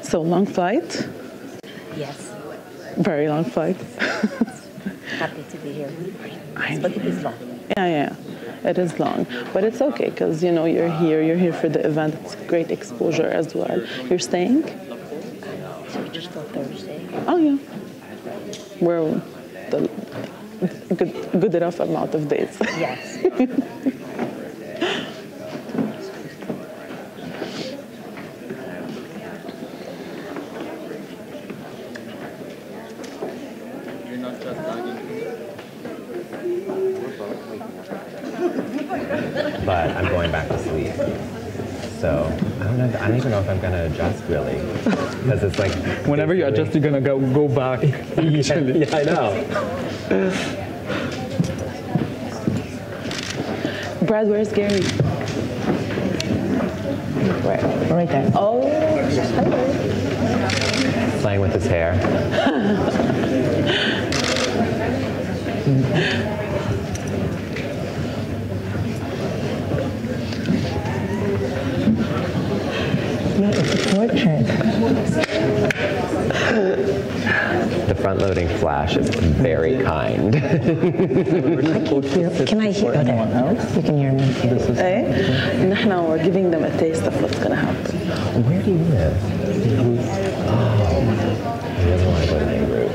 So long flight? Yes. Very long flight. Happy to be here. But it is long. Yeah. It is long, but it's okay because you know you're here for the event. It's great exposure as well. You're staying? So just till Thursday. Oh yeah. We're the good enough amount of days. Yes. But I'm going back to sleep. So I don't even know if I'm gonna adjust really, because it's like whenever you adjust, you're gonna go back. Yeah, I know. Brad, where's Gary? Right there. Oh, Playing with his hair. It's a portrait. The front-loading flash is very kind. Can I hear anyone else? You can hear me. Now we're giving them a taste of what's gonna happen. Where do you live? Oh, he doesn't want to go to Beirut.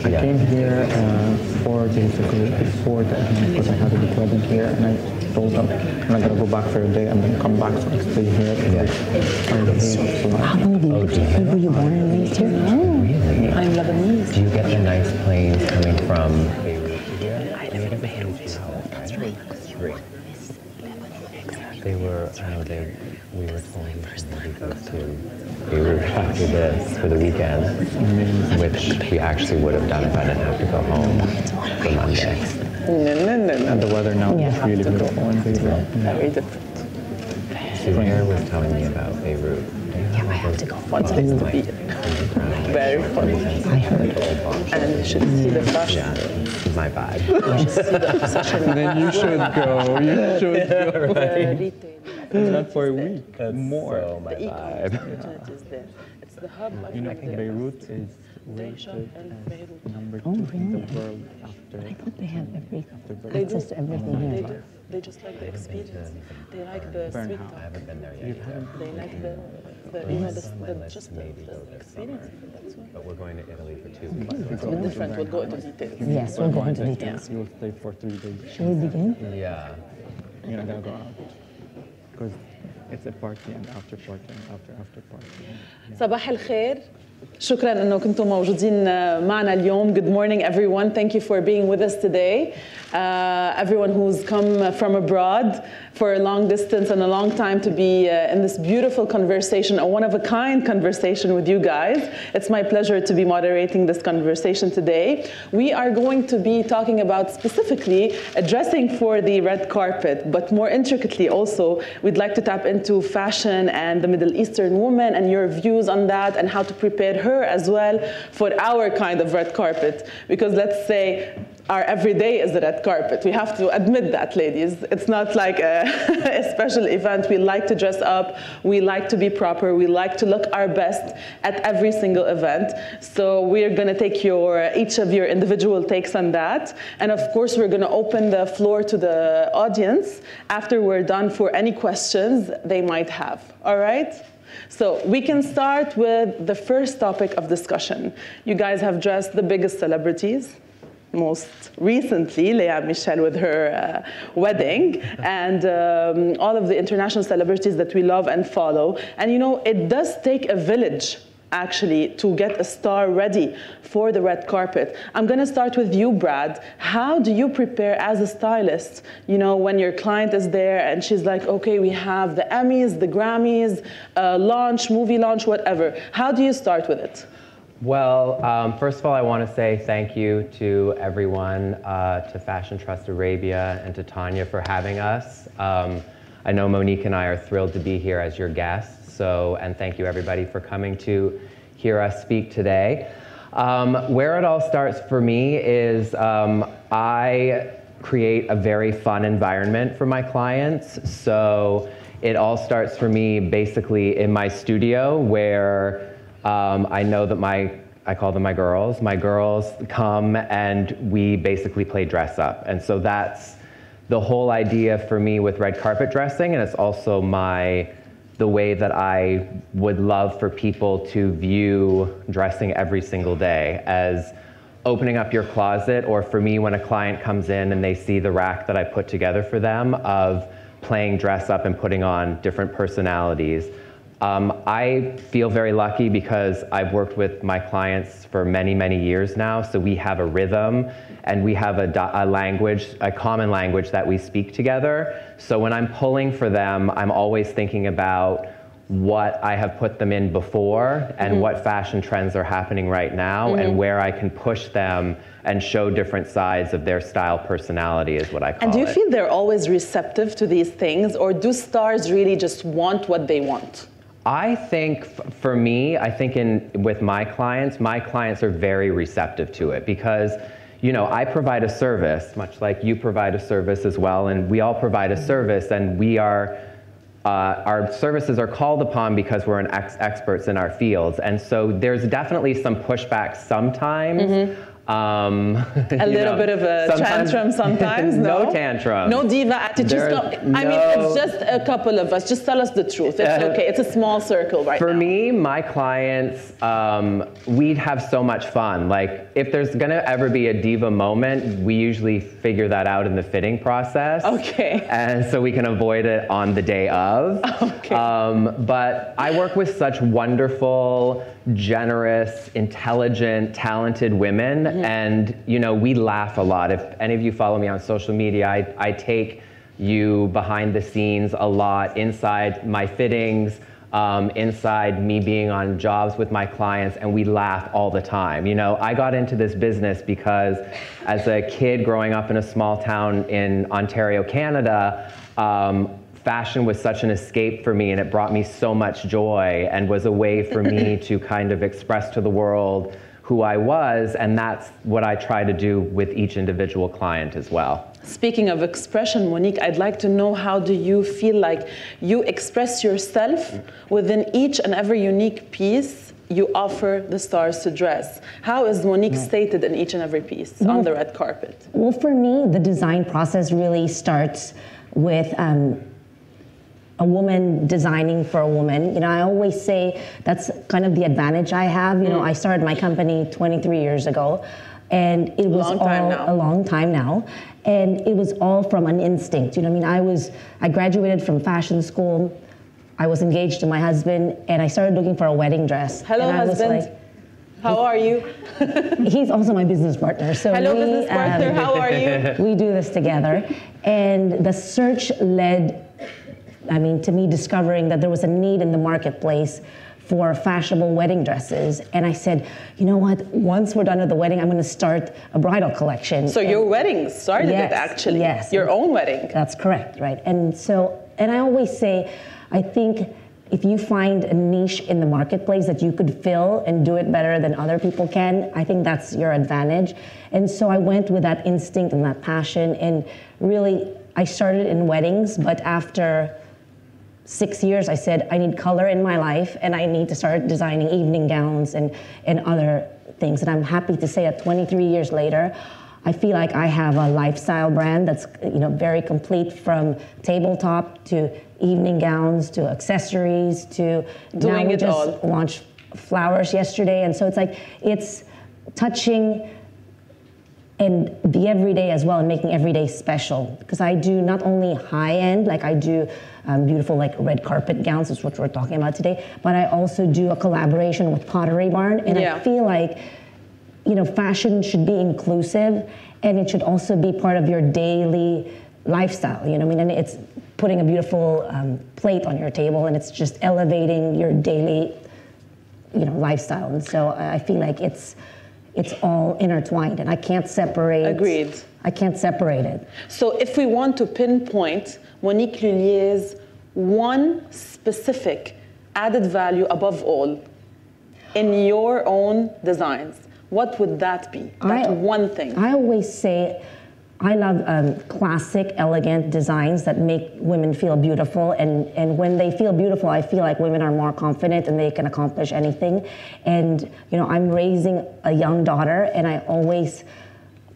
I came here 4 days ago before the event because I had a big wedding here, and I told them I'm not gonna go back for a day and then come back, so I stay here. How long do you live here? Were you born and raised here? Really? I'm Lebanese. Do you get the nice planes coming from Beirut to here? I live in Beirut. That's right. They were, we were told we go to Beirut after this for the weekend, which we actually would have done if I didn't have to go home for Monday. No. And the weather now is really beautiful in Beirut. Very different. Suhair was telling me about Beirut. Yeah, I have to go. One place to be. Very fun. I heard. And you should see the fashion. Yeah, this is my vibe. You should see the fashion. Then you should go. You should go. Retail. Not for a week. More. So my The e-commerce vibe. opportunity is there. It's the hub of You know, the Beirut is rated as number 2 in the world after. I thought they have They do. access to everything They here. do. They just like the experience. They like the sweet I talk. haven't been there yet. They like the just the experience. That's why. But we're going to Italy for 2 weeks. It's a bit different. We'll go into details. Yes, we'll go into details. You will stay for 3 days. Shall we begin? Yeah. You're not gonna go out because it's a party and after party and after party. صباح الخير. شكرا انه كنتم موجودين معنا اليوم. Good morning everyone. Thank you for being with us today. Everyone who's come from abroad for a long distance and a long time to be in this beautiful conversation, a one-of-a-kind conversation with you guys. It's my pleasure to be moderating this conversation today. We are going to be talking about specifically dressing for the red carpet, but more intricately also, we'd like to tap into fashion and the Middle Eastern woman and your views on that and how to prepare her as well for our kind of red carpet. Because let's say our everyday is the red carpet. We have to admit that, ladies. It's not like a special event. We like to dress up. We like to be proper. We like to look our best at every single event. So we're going to take each of your individual takes on that. And of course, we're going to open the floor to the audience after we're done for any questions they might have. All right? So we can start with the first topic of discussion. You guys have dressed the biggest celebrities. Most recently, Lea Michel with her wedding, and all of the international celebrities that we love and follow. And you know, it does take a village, actually, to get a star ready for the red carpet. I'm going to start with you, Brad. How do you prepare as a stylist, you know, when your client is there and she's like, okay, we have the Emmys, the Grammys, launch, movie launch, whatever. How do you start with it? Well, first of all, I want to say thank you to everyone, to Fashion Trust Arabia and to Tanya for having us. I know Monique and I are thrilled to be here as your guests, and thank you everybody for coming to hear us speak today. Where it all starts for me is I create a very fun environment for my clients. So it all starts for me basically in my studio where I know that I call them my girls. My girls come and we basically play dress up. And so that's the whole idea for me with red carpet dressing, and it's also the way that I would love for people to view dressing every single day as opening up your closet, or for me when a client comes in and they see the rack that I put together for them of playing dress up and putting on different personalities. I feel very lucky because I've worked with my clients for many, many years now, so we have a rhythm and we have a language, a common language that we speak together. So when I'm pulling for them, I'm always thinking about what I have put them in before and what fashion trends are happening right now and where I can push them and show different sides of their style personality is what I call it. And do you feel they're always receptive to these things, or do stars really just want what they want? I think for me, I think with my clients are very receptive to it because, you know, I provide a service, much like you provide a service as well, and we all provide a service, and we are, our services are called upon because we're experts in our fields, and so there's definitely some pushback sometimes. A little bit of a tantrum sometimes, no? No tantrum. No diva attitude. I mean, it's just a couple of us. Just tell us the truth. It's okay. It's a small circle right now. For me, my clients, we'd have so much fun. Like, if there's gonna ever be a diva moment, we usually figure that out in the fitting process. Okay. And so we can avoid it on the day of. Okay. But I work with such wonderful, generous, intelligent, talented women, and you know, we laugh a lot. If any of you follow me on social media, I take you behind the scenes a lot, inside my fittings, inside me being on jobs with my clients, and we laugh all the time. You know, I got into this business because as a kid growing up in a small town in Ontario, Canada, fashion was such an escape for me, and it brought me so much joy and was a way for me to kind of express to the world who I was, and that's what I try to do with each individual client as well. Speaking of expression, Monique, I'd like to know, how do you feel like you express yourself within each and every unique piece you offer the stars to dress? How is Monique stated in each and every piece on the red carpet? Well, for me, the design process really starts with a woman designing for a woman. You know, I always say that's kind of the advantage I have. You know, I started my company 23 years ago, and it was a long time now, and it was all from an instinct. You know what I mean? I graduated from fashion school. I was engaged to my husband, and I started looking for a wedding dress. Hello, husband. How are you? He's also my business partner. So hello, business partner. How are you? We do this together, and the search led, I mean, to me discovering that there was a need in the marketplace for fashionable wedding dresses. And I said, you know what, once we're done with the wedding, I'm gonna start a bridal collection. So your wedding started it actually? Yes. Your own wedding? That's correct, right? And so, and I always say, I think if you find a niche in the marketplace that you could fill and do it better than other people can, I think that's your advantage. And so I went with that instinct and that passion, and really, I started in weddings, but after 6 years, I said, I need color in my life, and I need to start designing evening gowns and other things. And I'm happy to say that 23 years later, I feel like I have a lifestyle brand that's, you know, very complete, from tabletop to evening gowns to accessories to doing it all. We just launched flowers yesterday, and so it's like, it's touching and the everyday as well, and making every day special. Because I do not only high end, like I do beautiful like red carpet gowns, is what we're talking about today, but I also do a collaboration with Pottery Barn, and I feel like, you know, fashion should be inclusive, and it should also be part of your daily lifestyle, you know what I mean? And it's putting a beautiful plate on your table, and it's just elevating your daily, you know, lifestyle. And so I feel like it's all intertwined, and I can't separate. Agreed. I can't separate it. So if we want to pinpoint Monique Lhuillier's one specific added value above all in your own designs, what would that be? That one thing. I always say I love classic, elegant designs that make women feel beautiful. And when they feel beautiful, I feel like women are more confident and they can accomplish anything. And, you know, I'm raising a young daughter, and I always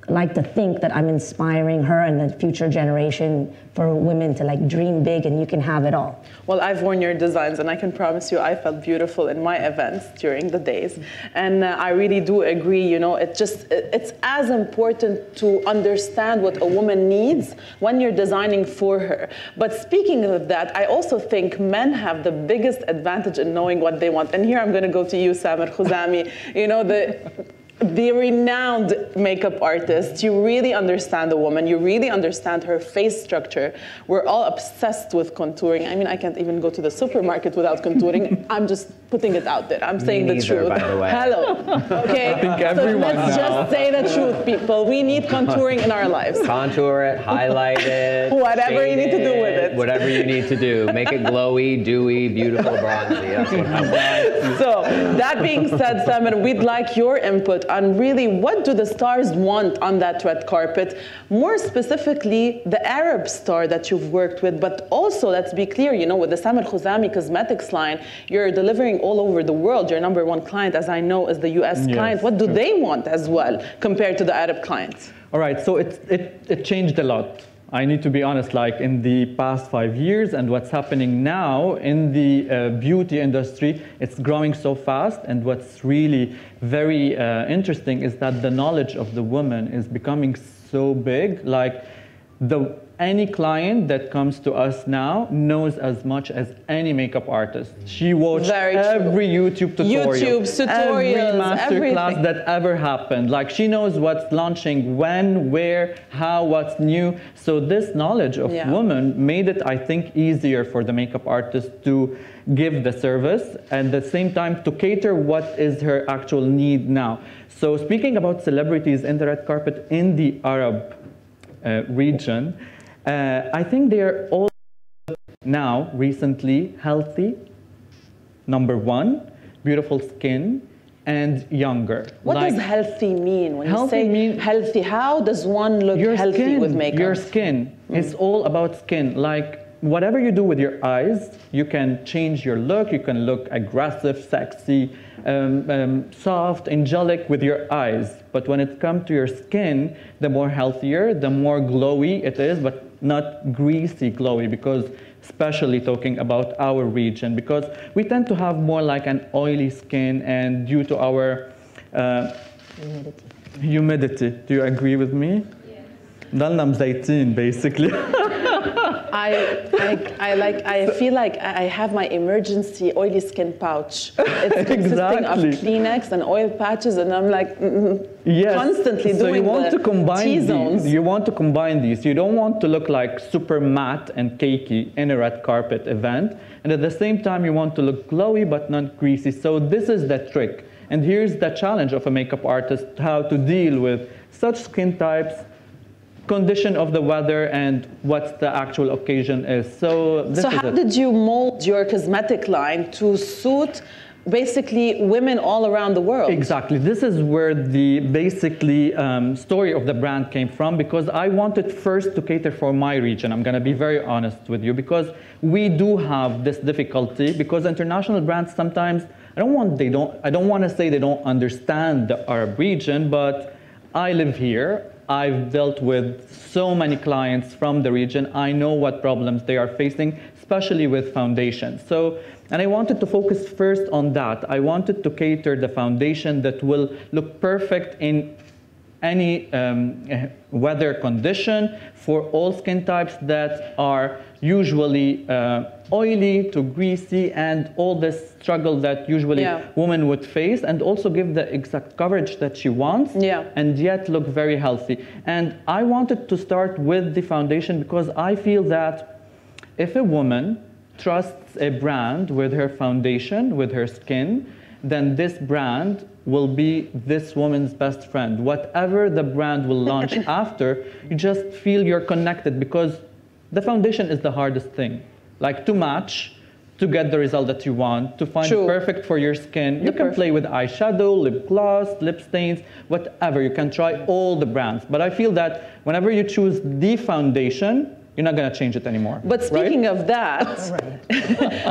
like to think that I'm inspiring her and the future generation for women to like dream big, and you can have it all. Well, I've worn your designs, and I can promise you I felt beautiful in my events during the days. And I really do agree, you know, it's as important to understand what a woman needs when you're designing for her. But speaking of that, I also think men have the biggest advantage in knowing what they want. And here I'm going to go to you, Samer Khouzami. You know, the renowned makeup artist, you really understand the woman, you really understand her face structure. We're all obsessed with contouring. I mean, I can't even go to the supermarket without contouring. I'm just putting it out there. I'm saying the truth. By the way. Hello. Okay. I think everyone so let's just say the truth, people. We need contouring in our lives. Contour it, highlight it. Whatever you need to do with it. Whatever you need to do. Make it glowy, dewy, beautiful, bronzy. That's what I'm So that being said, Samer, we'd like your input on really what do the stars want on that red carpet, more specifically the Arab star that you've worked with, but also, let's be clear, you know, with the Samer Khouzami cosmetics line, you're delivering all over the world. Your #1 client, as I know, is the US client. What do they want as well compared to the Arab clients? All right, so it changed a lot. I need to be honest, like in the past 5 years and what's happening now in the beauty industry, it's growing so fast. And what's really very interesting is that the knowledge of the woman is becoming so big. Like any client that comes to us now knows as much as any makeup artist. She watched every YouTube tutorial, every masterclass that ever happened. Like she knows what's launching, when, where, how, what's new. So this knowledge of women made it, I think, easier for the makeup artist to give the service and at the same time to cater what is her actual need now. So speaking about celebrities in the red carpet in the Arab region, I think they're all now recently healthy, #1, beautiful skin, and younger. What does healthy mean? When you say healthy, how does one look healthy with makeup? Your skin. It's all about skin. Like whatever you do with your eyes, you can change your look. You can look aggressive, sexy, soft, angelic with your eyes. But when it comes to your skin, the more healthier, the more glowy it is, but not greasy glowy, because especially talking about our region, because we tend to have more like an oily skin, and due to our humidity. Do you agree with me? ضلنا مزيتين basically. I feel like I have my emergency oily skin pouch. It's consisting of Kleenex and oil patches, and I'm like constantly doing you want to combine T-zones. You want to combine these. You don't want to look like super matte and cakey in a red carpet event, and at the same time you want to look glowy but not greasy. So this is the trick, and here's the challenge of a makeup artist: how to deal with such skin types, condition of the weather, and what the actual occasion is. So how did you mold your cosmetic line to suit basically women all around the world? Exactly. This is where the basically story of the brand came from, because I wanted first to cater for my region. I'm going to be very honest with you, because we do have this difficulty, because international brands sometimes, I don't want to say they don't understand the Arab region, but I live here. I've dealt with so many clients from the region. I know what problems they are facing, especially with foundation. And I wanted to focus first on that. I wanted to cater the foundation that will look perfect in any weather condition for all skin types that are usually oily to greasy, and all this struggle that usually women would face, and also give the exact coverage that she wants, and yet look very healthy. And I wanted to start with the foundation, because I feel that if a woman trusts a brand with her foundation, with her skin, then this brand will be this woman's best friend. Whatever the brand will launch after, you just feel you're connected, because the foundation is the hardest thing. Like to match, to get the result that you want, to find True. perfect for your skin. You can play with eyeshadow, lip gloss, lip stains, whatever. You can try all the brands. But I feel that whenever you choose the foundation, you're not going to change it anymore. But speaking of that,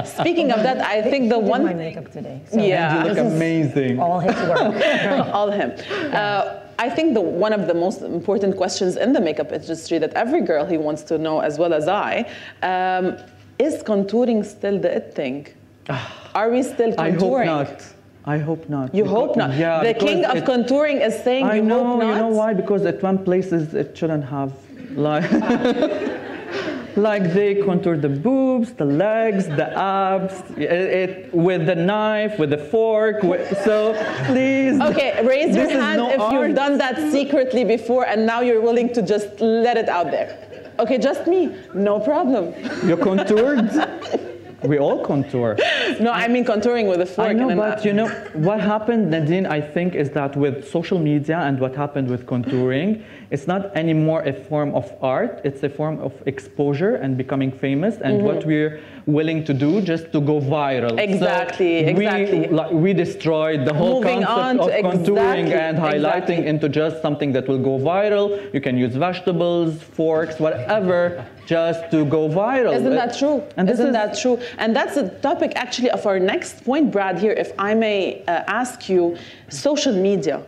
speaking of that, I think the one... my makeup today. So Yeah. You look amazing. all his work. all him. I think one of the most important questions in the makeup industry that every girl he wants to know, as well as I, is contouring still the it thing? Are we still contouring? I hope not. I hope not. You hope not? Yeah, the king of contouring is saying you hope not? You know why? Because at one places it shouldn't have, like... Like they contour the boobs, the legs, the abs, with the knife, with the fork. So please. Okay, raise your hand if you've done that secretly before and now you're willing to just let it out there. Okay, just me, no problem. You contoured? We all contour. No, I mean contouring with a fork. I know, but you know, what happened, Nadine, I think, is that with social media and what happened with contouring, it's not anymore a form of art, it's a form of exposure and becoming famous, and what we're willing to do just to go viral. Exactly, so exactly. We destroyed the whole concept of contouring and highlighting into just something that will go viral. You can use vegetables, forks, whatever, just to go viral. Isn't that true? And Isn't that true? And that's the topic actually of our next point, Brad, here, if I may ask you, social media.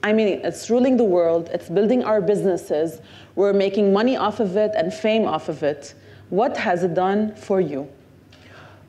I mean, it's ruling the world, it's building our businesses, we're making money off of it and fame off of it. What has it done for you?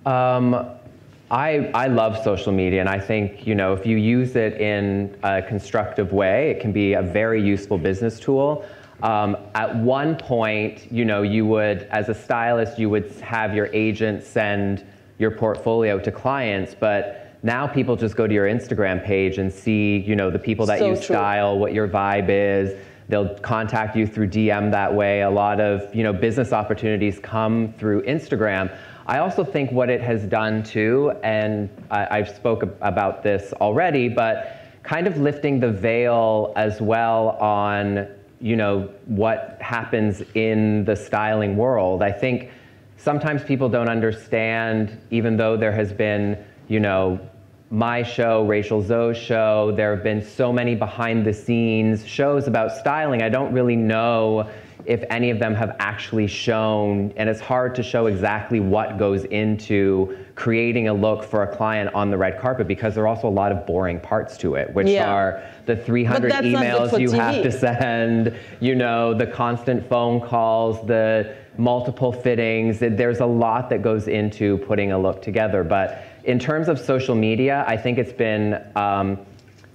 I love social media, and I think, you know, if you use it in a constructive way, it can be a very useful business tool. At one point, you know, you would, as a stylist, you would have your agent send your portfolio to clients, but now people just go to your Instagram page and see, you know, the people that you style, what your vibe is. They'll contact you through DM that way. A lot of, you know, business opportunities come through Instagram. I also think what it has done too, and I've spoke about this already, but kind of lifting the veil as well on, you know, what happens in the styling world. I think sometimes people don't understand, even though there has been, you know, my show, Rachel Zoe's show, there have been so many behind the scenes shows about styling. I don't really know if any of them have actually shown, and it's hard to show exactly what goes into creating a look for a client on the red carpet, because there are also a lot of boring parts to it, which are the 300 emails you have to send, you know, the constant phone calls, the multiple fittings. There's a lot that goes into putting a look together. But in terms of social media, I think it's been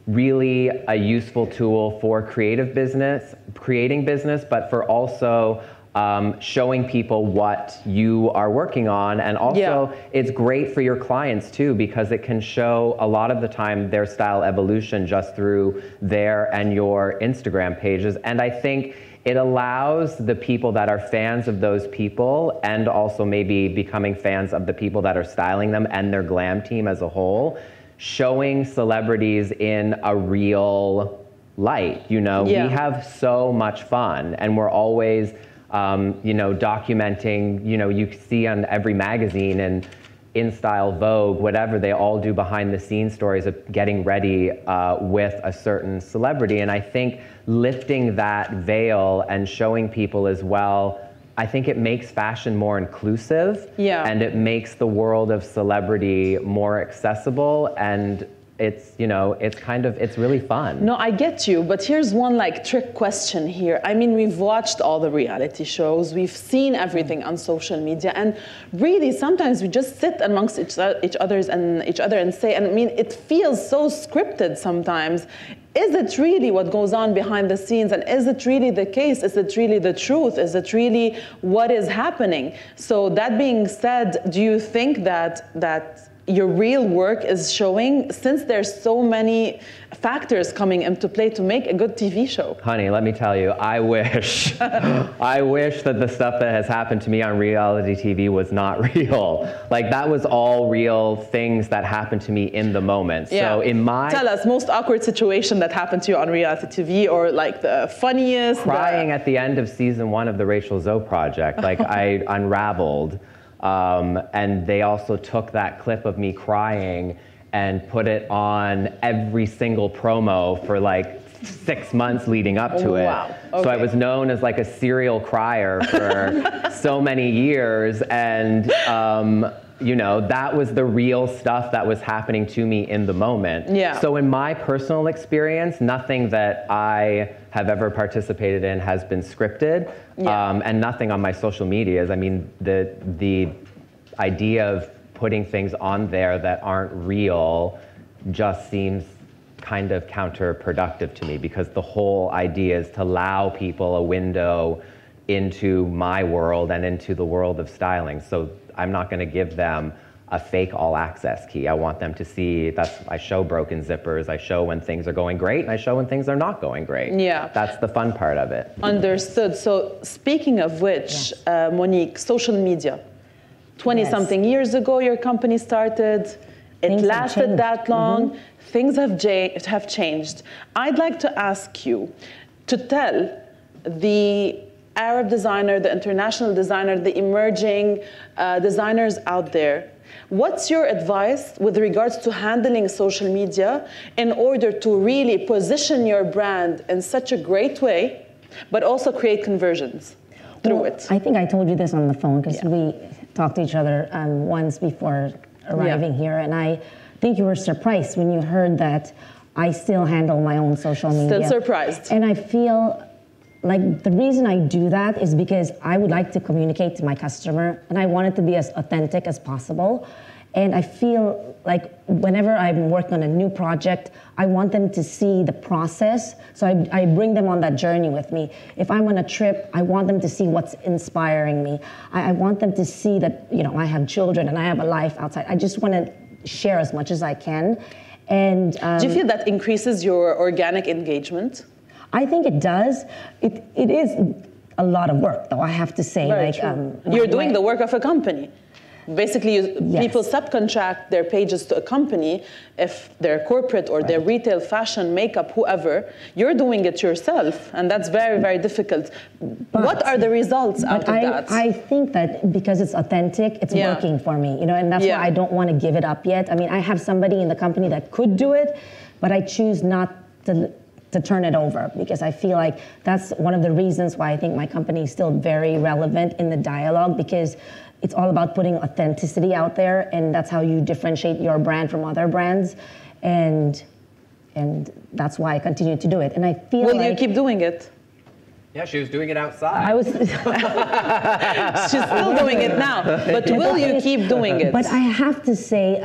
really a useful tool for creating business, but for also showing people what you are working on. And also it's great for your clients too, because it can show a lot of the time their style evolution just through their and your Instagram pages. And I think it allows the people that are fans of those people, and also maybe becoming fans of the people that are styling them and their glam team as a whole, showing celebrities in a real light. You know, we have so much fun, and we're always, you know, documenting, you know, you see on every magazine and InStyle, Vogue, whatever, they all do behind the scenes stories of getting ready with a certain celebrity. And I think lifting that veil and showing people as well, I think it makes fashion more inclusive, and it makes the world of celebrity more accessible, and it's, you know, it's really fun. No, I get you, but here's one like trick question here. I mean, we've watched all the reality shows, we've seen everything on social media, and really sometimes we just sit amongst each other and say, and I mean, it feels so scripted sometimes. Is it really what goes on behind the scenes? And is it really the case? Is it really the truth? Is it really what is happening? So that being said, do you think that your real work is showing, since there's so many factors coming into play to make a good TV show? Honey, let me tell you, I wish that the stuff that has happened to me on reality TV was not real. Like, that was all real things that happened to me in the moment. So in my... Tell us, most awkward situation that happened to you on reality TV, or like the funniest... Crying at the end of season 1 of the Rachel Zoe project. Like, I unraveled. And they also took that clip of me crying and put it on every single promo for like 6 months leading up to it. Wow. Okay. So I was known as like a serial crier for so many years, and you know, that was the real stuff that was happening to me in the moment. Yeah. So in my personal experience, nothing that I have ever participated in has been scripted, and nothing on my social medias. I mean, the idea of putting things on there that aren't real just seems kind of counterproductive to me, because the whole idea is to allow people a window into my world and into the world of styling. So I'm not going to give them a fake all access key. I want them to see, I show broken zippers, I show when things are going great, and I show when things are not going great. Yeah. That's the fun part of it. Understood. So speaking of which, Monique, social media. 20-something years ago, your company started. It lasted that long. Things have changed. I'd like to ask you to tell the Arab designer, the international designer, the emerging designers out there, what's your advice with regards to handling social media in order to really position your brand in such a great way, but also create conversions through it? I think I told you this on the phone, because we talked to each other once before arriving here, and I think you were surprised when you heard that I still handle my own social media. Still surprised. And I feel like the reason I do that is because I would like to communicate to my customer, and I want it to be as authentic as possible. And I feel like whenever I'm working on a new project, I want them to see the process. So I bring them on that journey with me. If I'm on a trip, I want them to see what's inspiring me. I want them to see that, you know, I have children and I have a life outside. I just want to share as much as I can. And do you feel that increases your organic engagement? I think it does. It is a lot of work, though, I have to say. Very true. You're doing the work of a company. Basically, people subcontract their pages to a company, if they're corporate or they're retail, fashion, makeup, whoever. You're doing it yourself, and that's very, very difficult. But what are the results out of that? I think that because it's authentic, it's working for me, you know, and that's why I don't want to give it up yet. I mean, I have somebody in the company that could do it, but I choose not to turn it over, because I feel like that's one of the reasons why I think my company is still very relevant in the dialogue, because it's all about putting authenticity out there, and that's how you differentiate your brand from other brands, and that's why I continue to do it. And I feel Will you keep doing it? Yeah, she was doing it outside. I was. She's still doing it now, but will you keep doing it? But I have to say,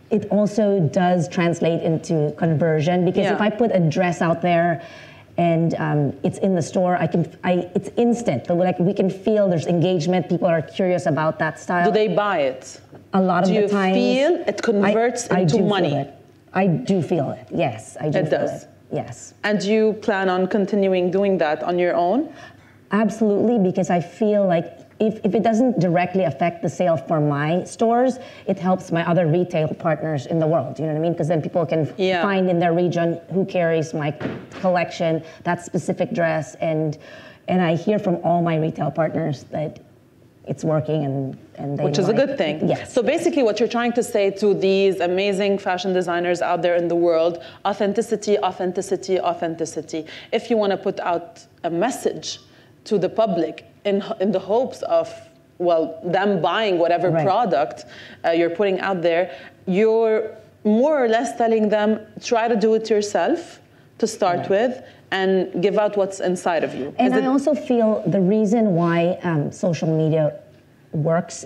it also does translate into conversion, because if I put a dress out there and it's in the store, it's instant. Like, we can feel there's engagement. People are curious about that style. Do they buy it? A lot of the times. Do you feel it converts into money? I do feel it. Yes, I do. It does. Yes. And do you plan on continuing doing that on your own? Absolutely, because I feel like if it doesn't directly affect the sale for my stores, it helps my other retail partners in the world. You know what I mean? Because then people can find in their region who carries my collection, that specific dress, and I hear from all my retail partners that it's working, and they which is a good thing. Yes. So basically, what you're trying to say to these amazing fashion designers out there in the world: authenticity, authenticity, authenticity. If you want to put out a message to the public in the hopes of, well, them buying whatever product you're putting out there, you're more or less telling them, try to do it yourself to start with, and give out what's inside of you. And I also feel the reason why social media works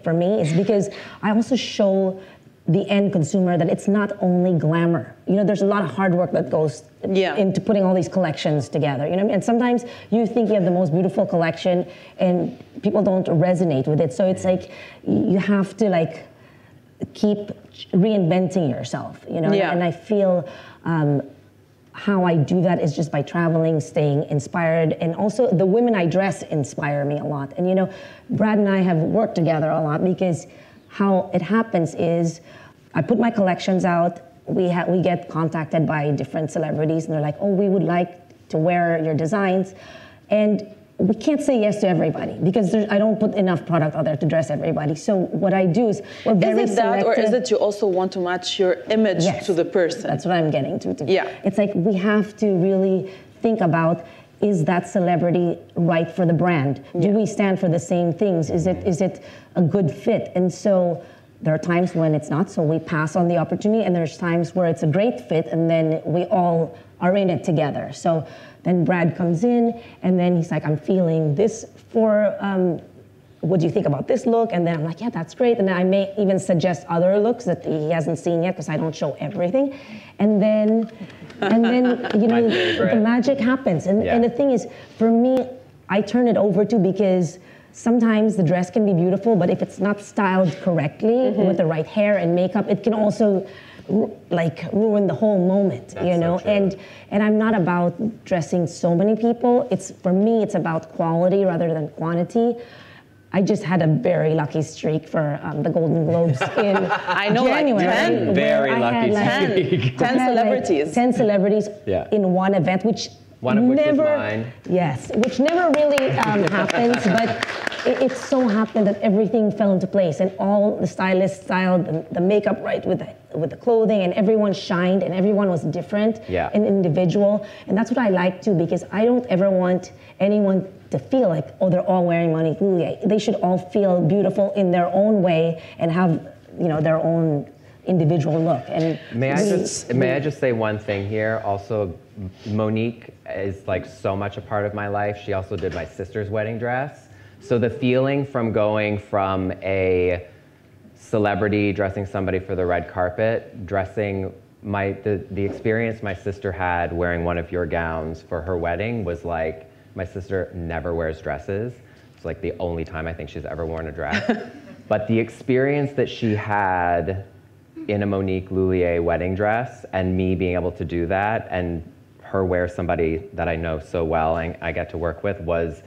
for me is because I also show the end consumer that it's not only glamour. You know, there's a lot of hard work that goes into putting all these collections together. You know, and sometimes you think you have the most beautiful collection and people don't resonate with it. So it's like you have to like keep reinventing yourself. You know, and I feel how I do that is just by traveling, staying inspired, and also the women I dress inspire me a lot. And you know, Brad and I have worked together a lot, because how it happens is I put my collections out, we get contacted by different celebrities, and they're like, oh, we would like to wear your designs. And we can't say yes to everybody because I don't put enough product out there to dress everybody. So what I do is we're very Is it that, or selective. is it you also want to match your image to the person? That's what I'm getting to. Yeah. It's like we have to really think about, is that celebrity right for the brand? Do we stand for the same things? Is it a good fit? And so there are times when it's not, so we pass on the opportunity, and there's times where it's a great fit, and then we all are in it together. So then Brad comes in, and then he's like, I'm feeling this for, what do you think about this look? And then I'm like, yeah, that's great. And then I may even suggest other looks that he hasn't seen yet because I don't show everything. And then you know, the magic happens. And the thing is, for me, I turn it over to, because sometimes the dress can be beautiful, but if it's not styled correctly with the right hair and makeup, it can also like ruin the whole moment. That's you know. So true. And I'm not about dressing so many people. For me, it's about quality rather than quantity. I just had a very lucky streak for the Golden Globes in I know, January. like 10. Very where lucky I had streak. 10 celebrities. 10 celebrities Yeah. in one event, which One of which never, was mine. Yes, which never really happens, but it so happened that everything fell into place, and all the stylists styled the makeup right with the clothing, and everyone shined, and everyone was different and individual, and that's what I like too, because I don't ever want anyone to feel like, oh, they're all wearing Monique Lhuillier. They should all feel beautiful in their own way and have, you know, their own individual look. And may I just say one thing here? Also, Monique is like so much a part of my life. She also did my sister's wedding dress. So the feeling from going from a celebrity dressing somebody for the red carpet, dressing the experience my sister had wearing one of your gowns for her wedding was like, my sister never wears dresses. It's like the only time I think she's ever worn a dress. But the experience that she had in a Monique Lhuillier wedding dress, and me being able to do that, and her wear somebody that I know so well and I get to work with, was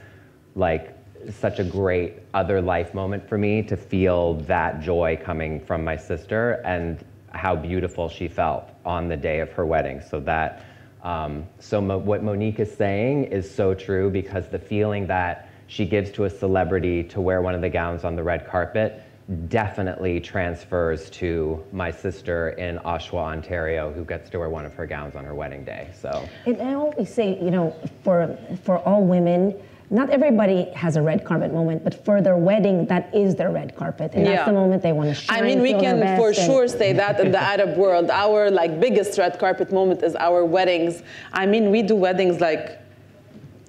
like such a great other life moment for me, to feel that joy coming from my sister and how beautiful she felt on the day of her wedding. So that, what Monique is saying is so true, because the feeling that she gives to a celebrity to wear one of the gowns on the red carpet definitely transfers to my sister in Oshawa, Ontario, who gets to wear one of her gowns on her wedding day. So, and I always say, you know, for all women, not everybody has a red carpet moment, but for their wedding, that is their red carpet, and that's the moment they want to shine. I mean, we feel can their for best, sure say that in the Arab world, our like biggest red carpet moment is our weddings. I mean, we do weddings like,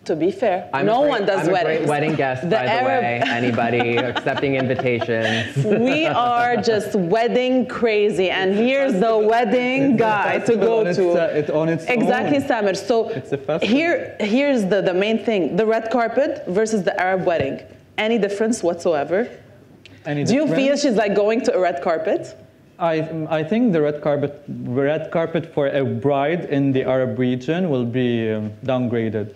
to be fair, no one does weddings. I'm a great wedding guest, by the way. Anybody accepting invitations. We are just wedding crazy, and here's the wedding guy to go to. It's on its exactly, own. Samer. So here's the main thing: the red carpet versus the Arab wedding. Any difference whatsoever? Do you feel she's like going to a red carpet? I think the red carpet for a bride in the Arab region will be downgraded.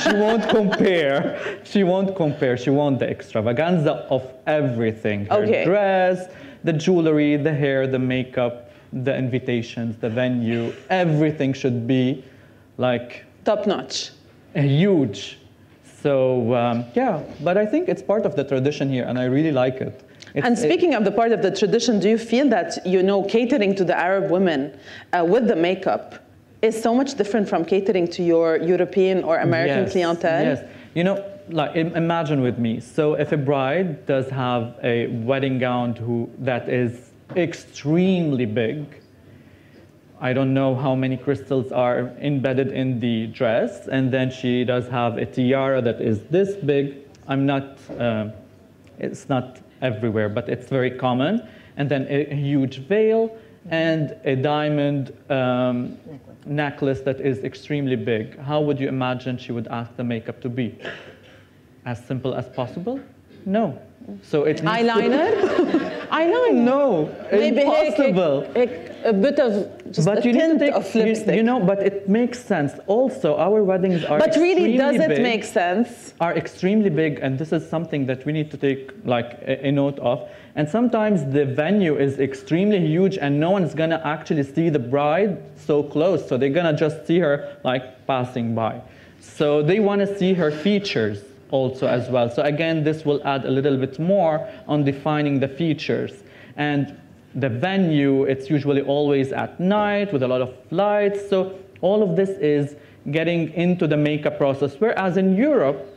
She won't compare. She won't compare. She wants the extravaganza of everything. Her dress, the jewelry, the hair, the makeup, the invitations, the venue. Everything should be like top notch. Huge. So yeah, but I think it's part of the tradition here, and I really like it. And speaking of the part of the tradition, do you feel that, you know, catering to the Arab women with the makeup is so much different from catering to your European or American clientele? Yes, you know, like imagine with me. So if a bride does have a wedding gown that is extremely big, I don't know how many crystals are embedded in the dress, and then she does have a tiara that is this big. It's not everywhere, but it's very common. And then a huge veil and a diamond necklace that is extremely big. How would you imagine she would ask the makeup to be? As simple as possible? No. So it needs eyeliner? Eyeliner? No, maybe impossible. A bit of just a tint of lipstick. You know, but it makes sense. Also, our weddings are But really, does it big, make sense? Are extremely big, and this is something that we need to take like a note of. And sometimes the venue is extremely huge, and no one's gonna actually see the bride so close, so they're gonna just see her like passing by. So they want to see her features. also as well. So again, this will add a little bit more on defining the features. And the venue, it's usually always at night with a lot of lights. So all of this is getting into the makeup process. Whereas in Europe,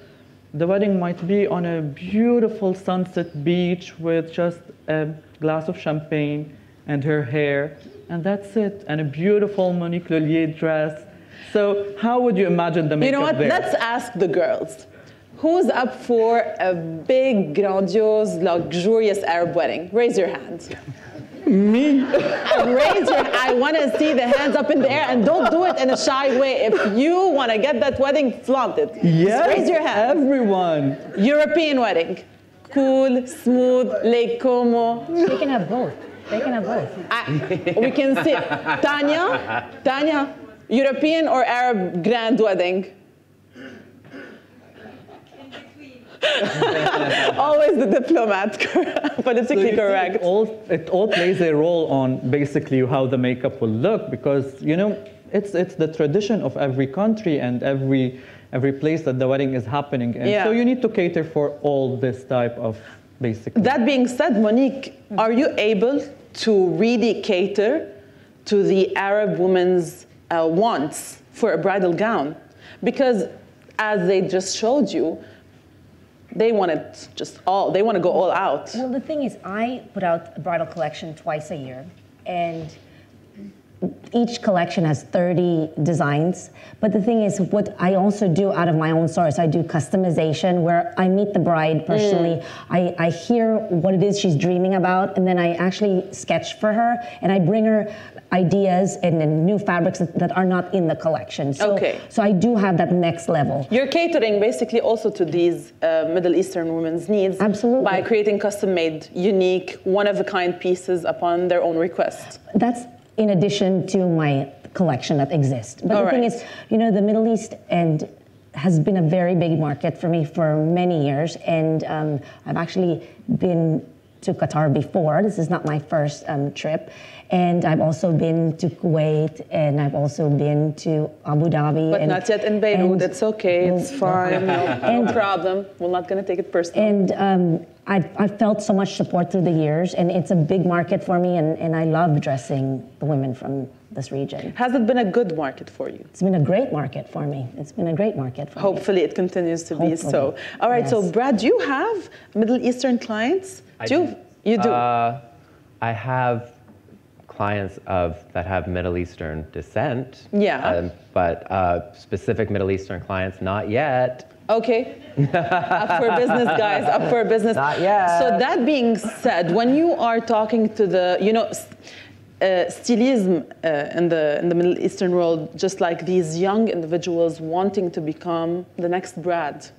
the wedding might be on a beautiful sunset beach with just a glass of champagne and her hair, and that's it, and a beautiful Monique Lhuillier dress. So how would you imagine the makeup You know what? there? Let's ask the girls. Who's up for a big, grandiose, luxurious Arab wedding? Raise your hands. Me? I want to see the hands up in the air, and don't do it in a shy way. If you want to get that wedding, flaunt it. Yes, just raise your hand. everyone. European wedding. Cool, smooth, Lake Como. They can have both. They can have both. We can see. Tanya, European or Arab grand wedding? Always the diplomat, politically correct. It all plays a role on basically how the makeup will look, because you know it's the tradition of every country and every place that the wedding is happening in. Yeah. So you need to cater for all this type of basically. That being said, Monique, are you able to really cater to the Arab woman's wants for a bridal gown? Because as they just showed you, they want it they want to go all out. Well, the thing is, I put out a bridal collection twice a year, and each collection has 30 designs. But the thing is, what I also do out of my own source, I do customization where I meet the bride personally. I hear what it is she's dreaming about, and then I actually sketch for her, and I bring her ideas and new fabrics that are not in the collection. So, so I do have that next level. You're catering basically also to these Middle Eastern women's needs. Absolutely. By creating custom-made, unique, one-of-a-kind pieces upon their own request. That's in addition to my collection that exists. But the thing is, you know, the Middle East has been a very big market for me for many years, and I've actually been to Qatar before. This is not my first trip. And I've also been to Kuwait, and I've also been to Abu Dhabi. But not yet in Beirut. It's okay. It's fine. No problem. We're not going to take it personally. And I've felt so much support through the years, and it's a big market for me, and I love dressing the women from this region. Has it been a good market for you? It's been a great market for me. It's been a great market for me. Hopefully it continues to be so. All right, so Brad, do you have Middle Eastern clients? You do? I have clients that have Middle Eastern descent. Yeah. But specific Middle Eastern clients, not yet. Okay. Up for business, guys. Up for business. Not yet. So that being said, when you are talking to the, you know, stylism in the Middle Eastern world, just like these young individuals wanting to become the next Brad,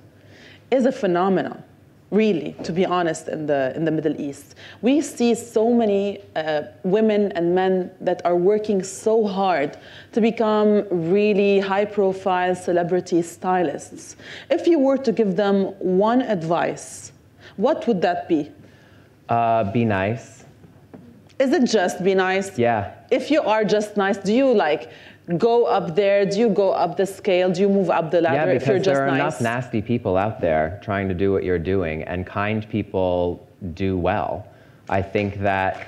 is a phenomenon. Really, to be honest, in the Middle East. We see so many women and men that are working so hard to become really high-profile celebrity stylists. If you were to give them one advice, what would that be? Be nice. Is it just be nice? Yeah. If you are just nice, do you like go up there? Do you go up the scale? Do you move up the ladder if you're just nice? Yeah, because there are enough nasty people out there trying to do what you're doing, and kind people do well. I think that,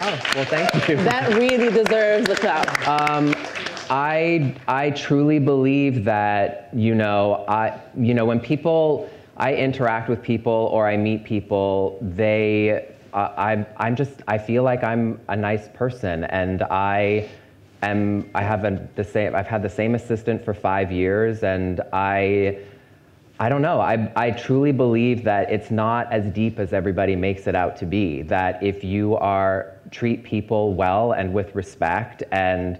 oh, well, thank you. That really deserves a clap. I truly believe that, when I interact with people or I meet people, I feel like I'm a nice person, and I've had the same assistant for 5 years, and I don't know. I truly believe that it's not as deep as everybody makes it out to be. That if you treat people well and with respect, and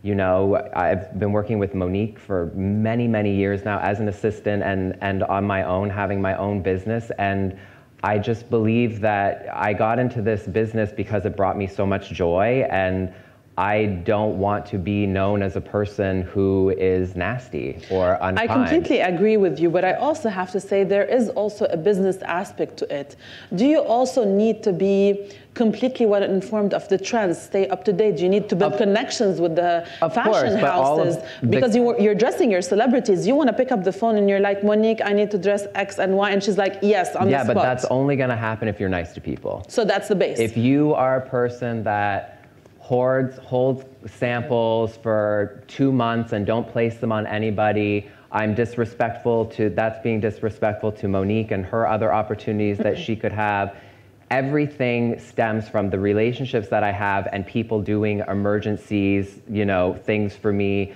I've been working with Monique for many, many years now as an assistant and on my own, having my own business, and I just believe that I got into this business because it brought me so much joy, and I don't want to be known as a person who is nasty or unkind. I completely agree with you, but I also have to say there is also a business aspect to it. Do you also need to be completely well informed of the trends, stay up to date? Do you need to build connections with the fashion houses? Because you're dressing your celebrities. You want to pick up the phone and you're like, Monique, I need to dress X and Y. And she's like, yes, on the spot. Yeah, but that's only going to happen if you're nice to people. So that's the base. If you are a person that holds samples for 2 months and don't place them on anybody, that's being disrespectful to Monique and her other opportunities that she could have. Everything stems from the relationships that I have and people doing emergencies, things for me,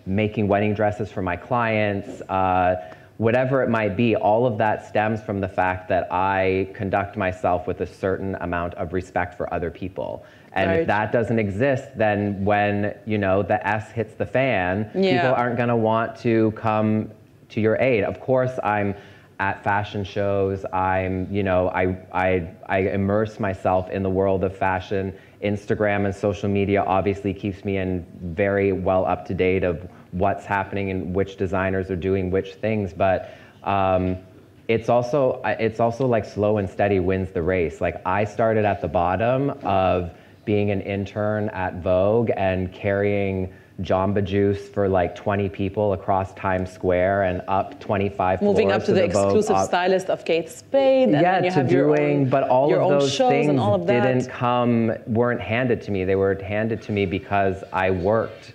making wedding dresses for my clients, whatever it might be. All of that stems from the fact that I conduct myself with a certain amount of respect for other people. And if that doesn't exist, then when, the S hits the fan, people aren't gonna want to come to your aid. Of course, I'm at fashion shows. I immerse myself in the world of fashion. Instagram and social media obviously keeps me in very well up to date of what's happening and which designers are doing which things. But it's also like slow and steady wins the race. Like, I started at the bottom of being an intern at Vogue and carrying Jamba Juice for like 20 people across Times Square and up 25 floors. Moving up to the exclusive stylist of Kate Spade. And then you have but all of those things weren't handed to me. They were handed to me because I worked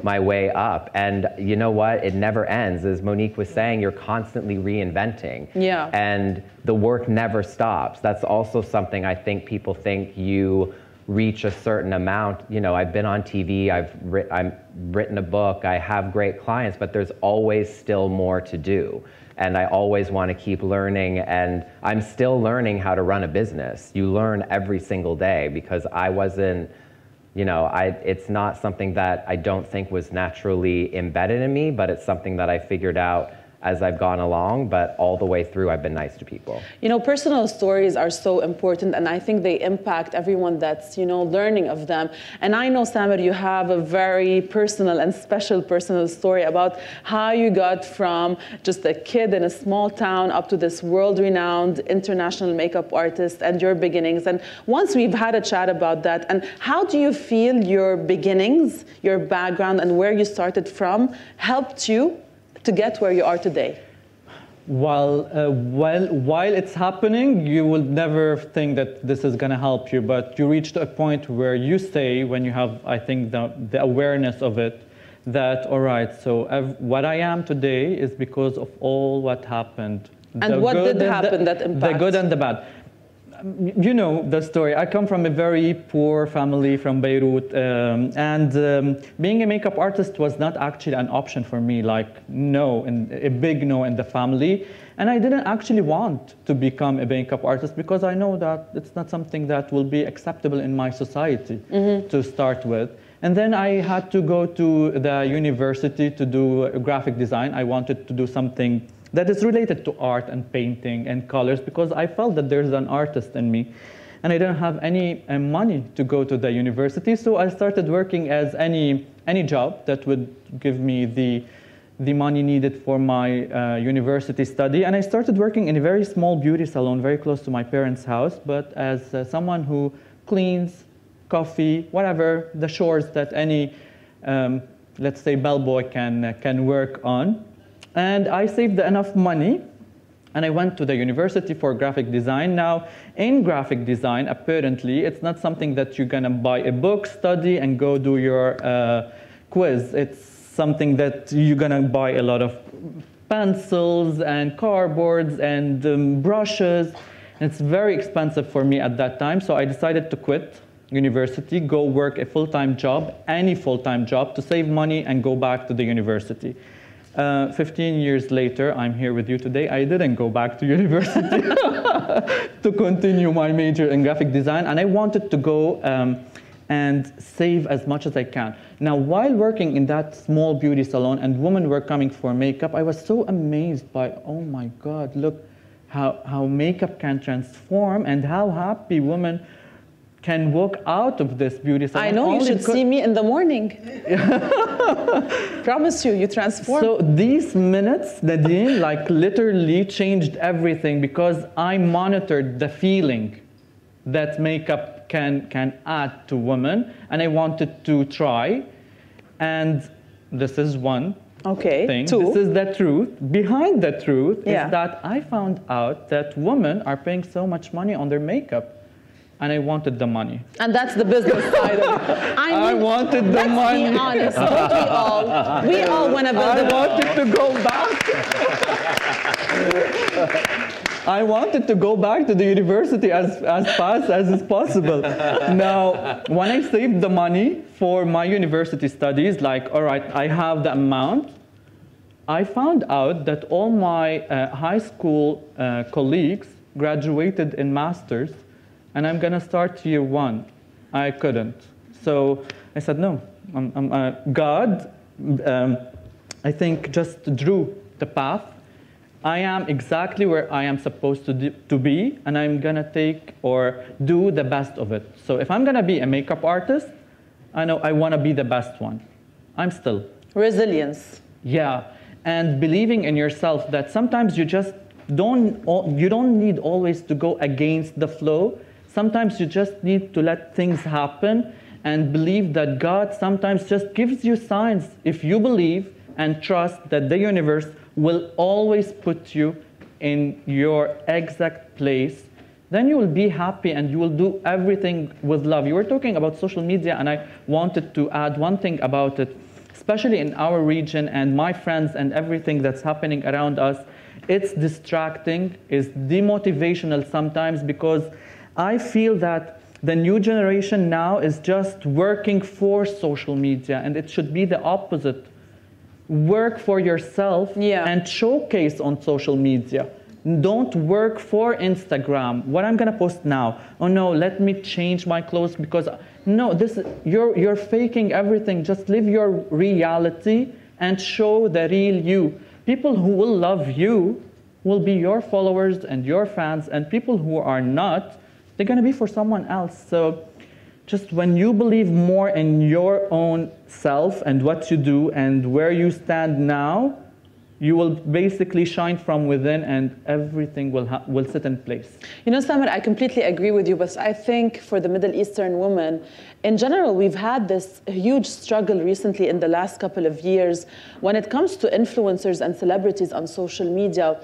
my way up. And you know what? It never ends. As Monique was saying, you're constantly reinventing. Yeah. And the work never stops. That's also something I think people think you reach a certain amount. I've been on TV, I've written a book, I have great clients, but there's always still more to do. And I always want to keep learning, and I'm still learning how to run a business. You learn every single day, because I wasn't, it's not something that I don't think was naturally embedded in me, but it's something that I figured out as I've gone along, but all the way through I've been nice to people. Personal stories are so important, and I think they impact everyone that's, learning of them. And I know, Samer, you have a very personal and special personal story about how you got from just a kid in a small town up to this world-renowned international makeup artist and your beginnings. And once we've had a chat about that, and how do you feel your beginnings, your background, and where you started from helped you to get where you are today? While it's happening, you will never think that this is going to help you, but you reach to a point where you say, when you have, I think, the awareness of it, that, all right, so what I am today is because of all what happened. And what did happen that impacted? The good and the bad. You know the story. I come from a very poor family from Beirut, and being a makeup artist was not actually an option for me, like a big no in the family. And I didn't actually want to become a makeup artist because I know that it's not something that will be acceptable in my society to start with. And then I had to go to the university to do graphic design. I wanted to do something that is related to art and painting and colors, because I felt that there's an artist in me. And I didn't have any money to go to the university, so I started working as any job that would give me the money needed for my university study. And I started working in a very small beauty salon very close to my parents' house, but as someone who cleans, coffee, whatever, the chores that any, let's say, bellboy can work on. And I saved enough money, and I went to the university for graphic design. Now, in graphic design, apparently, it's not something that you're gonna buy a book, study, and go do your quiz. It's something that you're gonna buy a lot of pencils and cardboards and brushes. And it's very expensive for me at that time, so I decided to quit university, go work a full-time job, any full-time job, to save money and go back to the university. 15 years later, I'm here with you today. I didn't go back to university to continue my major in graphic design, and I wanted to go and save as much as I can. Now, while working in that small beauty salon and women were coming for makeup, I was so amazed by, oh my God, look how makeup can transform and how happy women can walk out of this beauty salon. I know, you should see me in the morning. Promise you, you transform. So these minutes, Nadine, like literally changed everything because I monitored the feeling that makeup can add to women, and I wanted to try. And this is one thing. Two. This is the truth. Behind the truth is that I found out that women are paying so much money on their makeup. And I wanted the money. And that's the business side of it. I wanted the money. Let's be honest, don't we all? We all want to build I wanted to go back. I wanted to go back to the university as fast as is possible. Now, when I saved the money for my university studies, like, all right, I have the amount, I found out that all my high school colleagues graduated in masters, and I'm gonna start year one. I couldn't. So I said, no, God, I think, just drew the path. I am exactly where I am supposed to be, and I'm gonna take or do the best of it. So if I'm gonna be a makeup artist, I know I wanna be the best one. I'm still. Resilience. Yeah, and believing in yourself that sometimes you just you don't need always to go against the flow. Sometimes you just need to let things happen and believe that God sometimes just gives you signs. If you believe and trust that the universe will always put you in your exact place, then you will be happy and you will do everything with love. You were talking about social media, and I wanted to add one thing about it, especially in our region and my friends and everything that's happening around us. It's distracting, it's demotivational sometimes, because I feel that the new generation now is just working for social media, and it should be the opposite. Work for yourself and showcase on social media. Don't work for Instagram. What I'm gonna post now? Oh no, let me change my clothes because no, you're faking everything. Just live your reality and show the real you. People who will love you will be your followers and your fans, and people who are not, they're going to be for someone else. So just when you believe more in your own self and what you do and where you stand now, you will basically shine from within, and everything will sit in place. You know, Samir, I completely agree with you, but I think for the Middle Eastern women, in general, we've had this huge struggle recently in the last couple of years when it comes to influencers and celebrities on social media.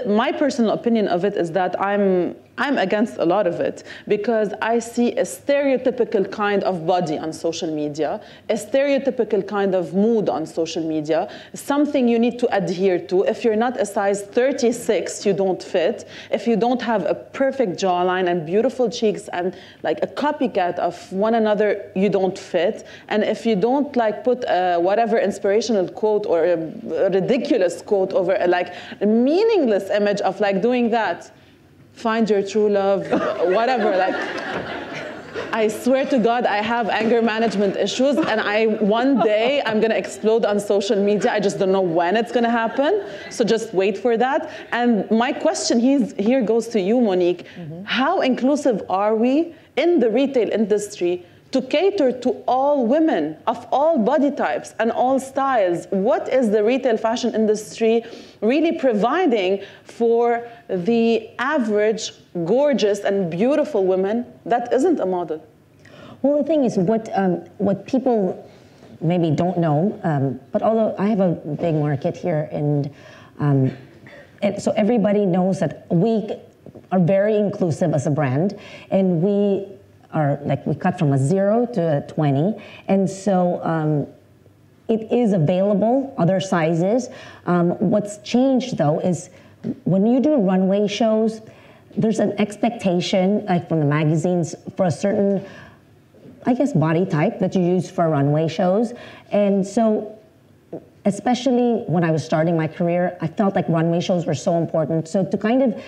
My personal opinion of it is that I'm against a lot of it, because I see a stereotypical kind of body on social media, a stereotypical kind of mood on social media, something you need to adhere to. If you're not a size 36, you don't fit. If you don't have a perfect jawline and beautiful cheeks and like a copycat of one another, you don't fit. And if you don't like put whatever inspirational quote or a ridiculous quote over like a meaningless image of like doing that, find your true love, whatever. Like, I swear to God, I have anger management issues, and one day I'm gonna explode on social media. I just don't know when it's gonna happen, so just wait for that. And my question here goes to you, Monique. Mm-hmm. How inclusive are we in the retail industry to cater to all women of all body types and all styles? What is the retail fashion industry really providing for the average, gorgeous and beautiful woman that isn't a model? Well, the thing is, what people maybe don't know, but although I have a big market here, and so everybody knows that we are very inclusive as a brand, and we cut from a 0 to a 20, and so it is available, other sizes. What's changed though is when you do runway shows, there's an expectation, like from the magazines, for a certain, I guess, body type that you use for runway shows. And so, especially when I was starting my career, I felt like runway shows were so important. So to kind of,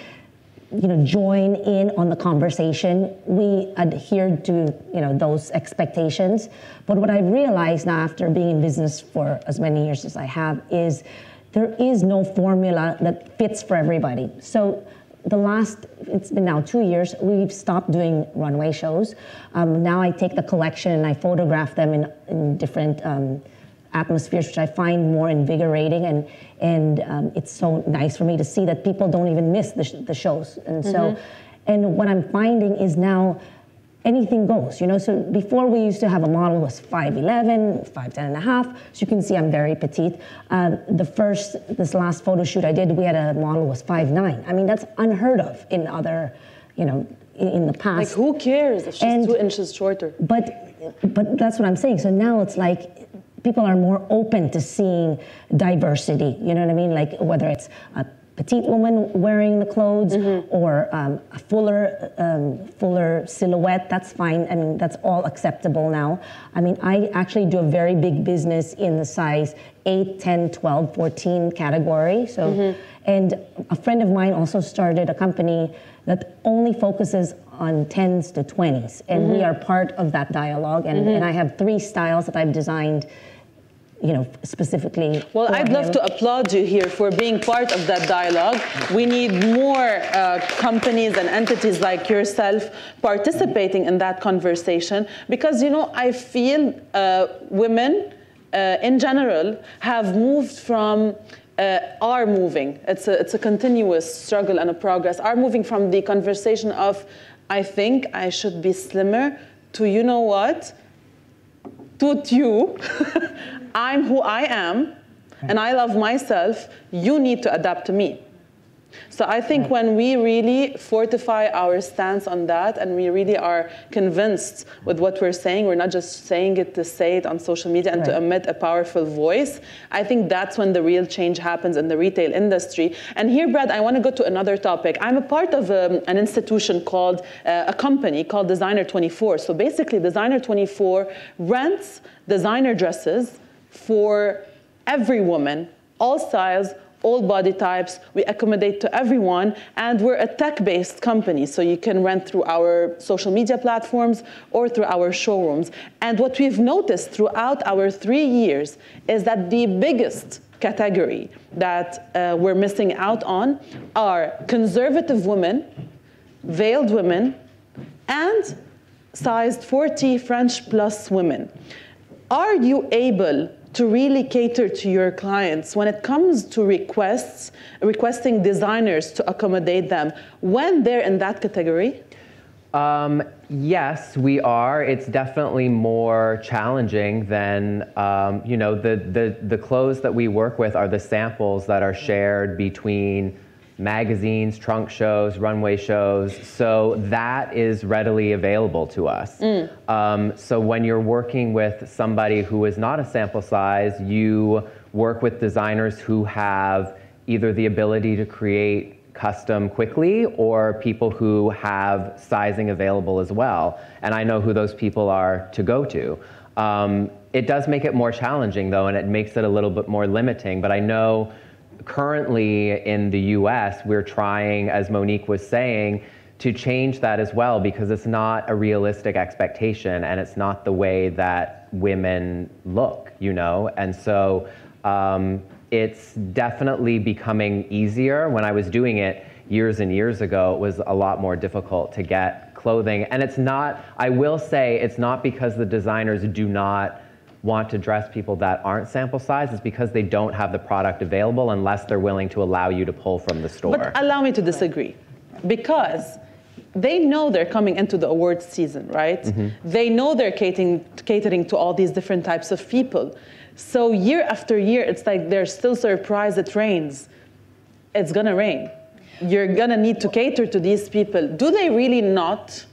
join in on the conversation, we adhered to, those expectations. But what I've realized now, after being in business for as many years as I have, is there is no formula that fits for everybody. So it's been now 2 years, we've stopped doing runway shows. Now I take the collection and I photograph them in different atmospheres, which I find more invigorating, and it's so nice for me to see that people don't even miss the shows. And so, and what I'm finding is now anything goes, you know. So before we used to have a model was 5'11", 5'10 and a half. So you can see I'm very petite. This last photo shoot I did, we had a model was 5'9". I mean, that's unheard of in other, you know, in the past. Like, who cares if she's 2 inches shorter? But that's what I'm saying. So now it's like people are more open to seeing diversity. You know what I mean? Like whether it's a petite woman wearing the clothes or a fuller silhouette, that's fine. I mean, that's all acceptable now. I mean, I actually do a very big business in the size 8, 10, 12, 14 category. So, and a friend of mine also started a company that only focuses on 10s to 20s. And we are part of that dialogue. And I have 3 styles that I've designed, you know, specifically. Well, I'd love to applaud you here for being part of that dialogue. We need more companies and entities like yourself participating in that conversation, because, you know, I feel women in general have moved from are moving. It's a continuous struggle and a progress. Are moving from the conversation of, I think I should be slimmer, to, you know what, toot you, I'm who I am, and I love myself, you need to adapt to me. So I think when we really fortify our stance on that, and we really are convinced with what we're saying, we're not just saying it to say it on social media and to emit a powerful voice, I think that's when the real change happens in the retail industry. And here, Brad, I want to go to another topic. I'm a part of an institution called, a company called Designer 24. So basically, Designer 24 rents designer dresses for every woman, all styles, all body types. We accommodate to everyone, and we're a tech-based company, so you can rent through our social media platforms or through our showrooms. And what we've noticed throughout our 3 years is that the biggest category that we're missing out on are conservative women, veiled women, and sized 40 French plus women. Are you able to really cater to your clients when it comes to requesting designers to accommodate them when they're in that category? Yes, we are. It's definitely more challenging than, you know, the clothes that we work with are the samples that are shared between magazines, trunk shows, runway shows. So that is readily available to us. So when you're working with somebody who is not a sample size, you work with designers who have either the ability to create custom quickly or people who have sizing available as well. And I know who those people are to go to. It does make it more challenging though, and it makes it a little bit more limiting, but I know currently in the US, we're trying, as Monique was saying, to change that as well, because it's not a realistic expectation and it's not the way that women look, you know? And so it's definitely becoming easier. When I was doing it years and years ago, it was a lot more difficult to get clothing. And it's not, I will say, it's not because the designers do not want to dress people that aren't sample size, it's because they don't have the product available unless they're willing to allow you to pull from the store. But allow me to disagree, because they know they're coming into the awards season, right? They know they're catering to all these different types of people. So year after year, it's like they're still surprised it rains. It's gonna rain. You're gonna need to cater to these people. Do they really not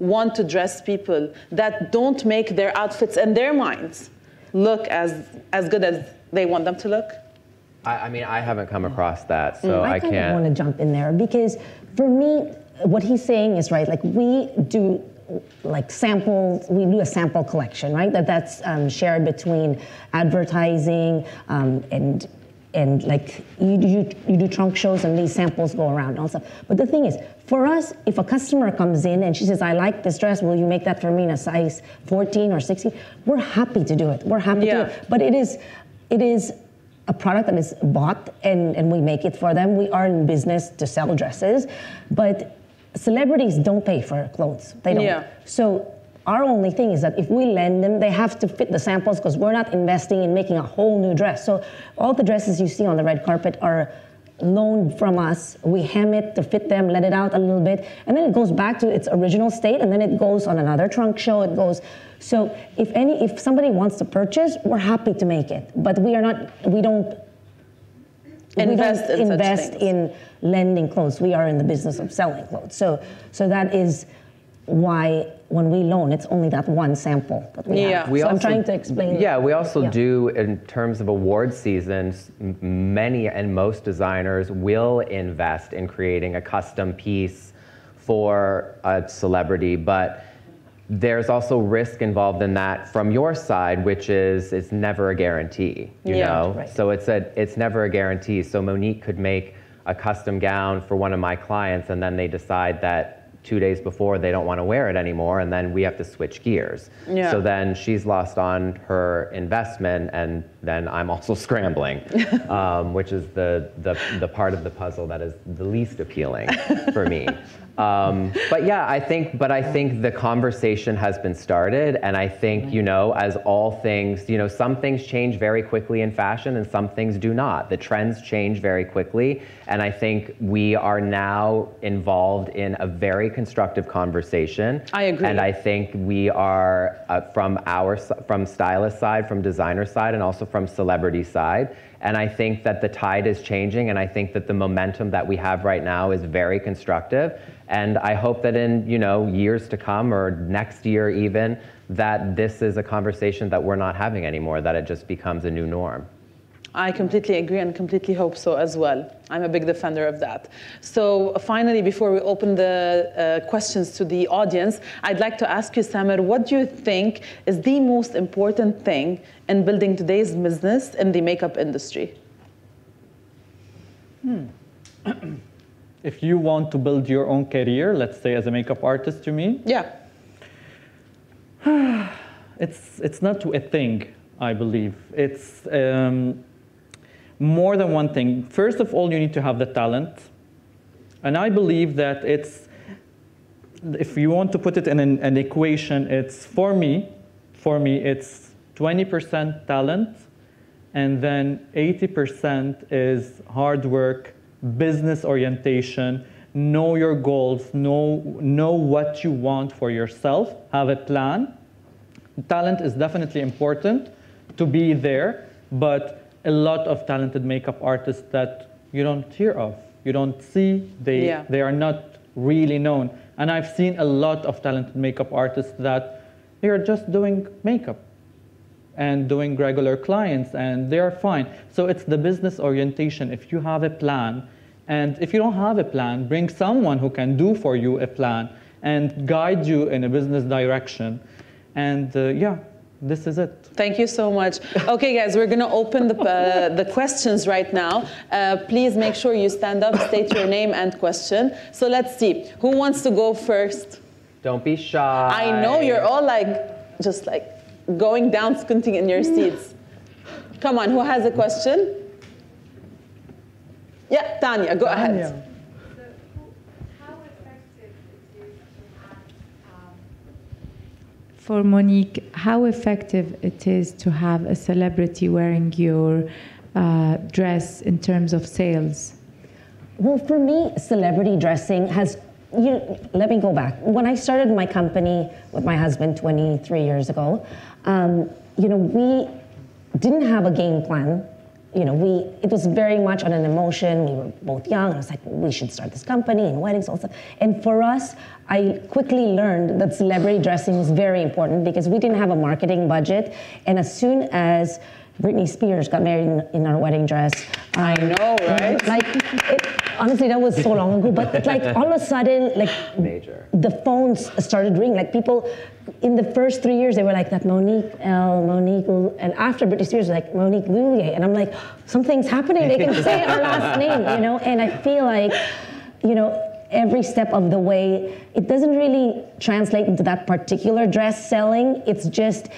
want to dress people that don't make their outfits in their minds look as good as they want them to look? I mean, I haven't come across that, so I can't. I want to jump in there because for me, what he's saying is right. Like we do like samples, we do a sample collection, right? That's shared between advertising and like you do trunk shows and these samples go around and all stuff. But the thing is, for us, if a customer comes in and she says, I like this dress, will you make that for me in a size 14 or 16? We're happy to do it. We're happy to do it. But it is a product that is bought and we make it for them. We are in business to sell dresses, but celebrities don't pay for clothes. They don't. Yeah. So our only thing is that if we lend them, they have to fit the samples because we're not investing in making a whole new dress. So all the dresses you see on the red carpet are loaned from us. We hem it to fit them, let it out a little bit, and then it goes back to its original state, and then it goes on another trunk show. It goes. So if somebody wants to purchase, we're happy to make it, but we don't invest in lending clothes. We are in the business of selling clothes. So that is why when we loan, it's only that one sample that we have. So I'm trying to explain. Yeah, we also do, in terms of award seasons, many and most designers will invest in creating a custom piece for a celebrity, but there's also risk involved in that from your side, which is it's never a guarantee, you know? Right. So it's never a guarantee. So Monique could make a custom gown for one of my clients, and then they decide that 2 days before they don't want to wear it anymore, and then we have to switch gears. Yeah. So then she's lost on her investment, and then I'm also scrambling, which is the part of the puzzle that is the least appealing for me. But yeah, I think the conversation has been started, and I think, you know, as all things, you know, some things change very quickly in fashion and some things do not. The trends change very quickly, and I think we are now involved in a very constructive conversation. I agree. And I think we are, from stylist side, from designer side, and also from celebrity side. And I think that the tide is changing, and I think that the momentum that we have right now is very constructive. And I hope that in, you know, years to come, or next year even, that this is a conversation that we're not having anymore, that it just becomes a new norm. I completely agree and completely hope so as well. I'm a big defender of that. So finally, before we open the questions to the audience, I'd like to ask you, Samer, what do you think is the most important thing in building today's business in the makeup industry? If you want to build your own career, let's say as a makeup artist, you mean? Yeah. It's not a thing, I believe. It's more than one thing. First of all, you need to have the talent. And I believe that if you want to put it in an equation, it's for me, it's 20% talent, and then 80% is hard work, business orientation, know your goals, know what you want for yourself, have a plan. Talent is definitely important to be there, but a lot of talented makeup artists that you don't hear of, you don't see, they are not really known. And I've seen a lot of talented makeup artists that they are just doing makeup and doing regular clients, and they are fine. So it's the business orientation. If you have a plan, and if you don't have a plan, bring someone who can do for you a plan and guide you in a business direction. And yeah, this is it. Thank you so much. Okay, guys, we're going to open the questions right now. Please make sure you stand up, state your name and question. So let's see. Who wants to go first? Don't be shy. I know you're all just going down, squinting in your seats. Come on, who has a question? Yeah, Tanya, go ahead. For Monique, how effective it is to have a celebrity wearing your dress in terms of sales? Well, for me, celebrity dressing has, let me go back. When I started my company with my husband 23 years ago, we didn't have a game plan. It was very much on an emotion. We were both young, and I was like, we should start this company and weddings, all stuff. And for us, I quickly learned that celebrity dressing was very important because we didn't have a marketing budget. And as soon as Britney Spears got married in our wedding dress, I know, right? Honestly, that was so long ago. But all of a sudden, major. The phones started ringing. People, in the first 3 years, they were like that Monique and after Britney Spears, like Monique Lhuillier, and I'm like, something's happening. They can say our last name, And I feel like, every step of the way, it doesn't really translate into that particular dress selling. It's just,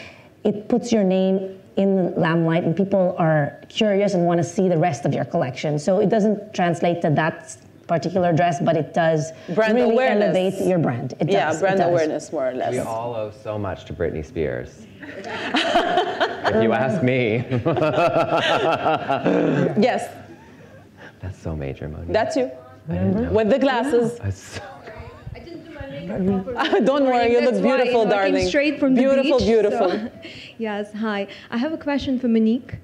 it puts your name in the limelight and people are curious and want to see the rest of your collection. So it doesn't translate to that particular dress, but it does brand really awareness. Elevate your brand. It yeah, does. brand It does. awareness, more or less. We all owe so much to Britney Spears. If you ask me. Yes. That's so major, Monique. That's you. With the glasses. That's so I didn't do my makeup properly. Don't worry, you look That's why, beautiful, I came darling. straight from Beautiful, the beach. beautiful. So, yes, hi. I have a question for Monique.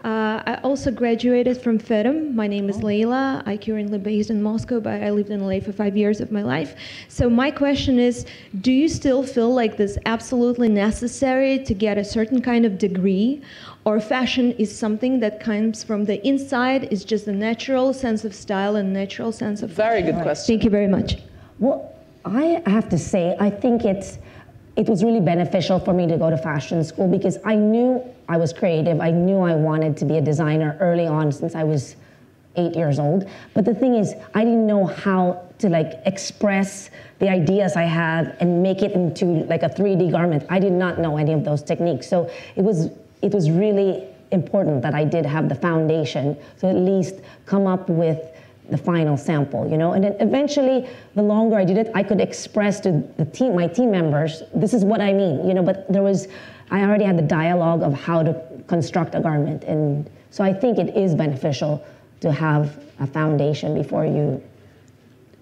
I also graduated from FEDM. My name is Leila. I currently based in Moscow, but I lived in LA for 5 years of my life. So my question is, do you still feel like this absolutely necessary to get a certain kind of degree? Or fashion is something that comes from the inside, is just a natural sense of style and natural sense of Very fashion? good question. Thank you very much. Well, I have to say, I think it was really beneficial for me to go to fashion school because I knew I was creative. I knew I wanted to be a designer early on since I was 8 years old. But the thing is, I didn't know how to express the ideas I had and make it into like a 3D garment. I did not know any of those techniques. So it was really important that I did have the foundation to at least come up with the final sample, and then eventually, the longer I did it, I could express to my team members, this is what I mean, but I already had the dialogue of how to construct a garment, and so I think it is beneficial to have a foundation before you.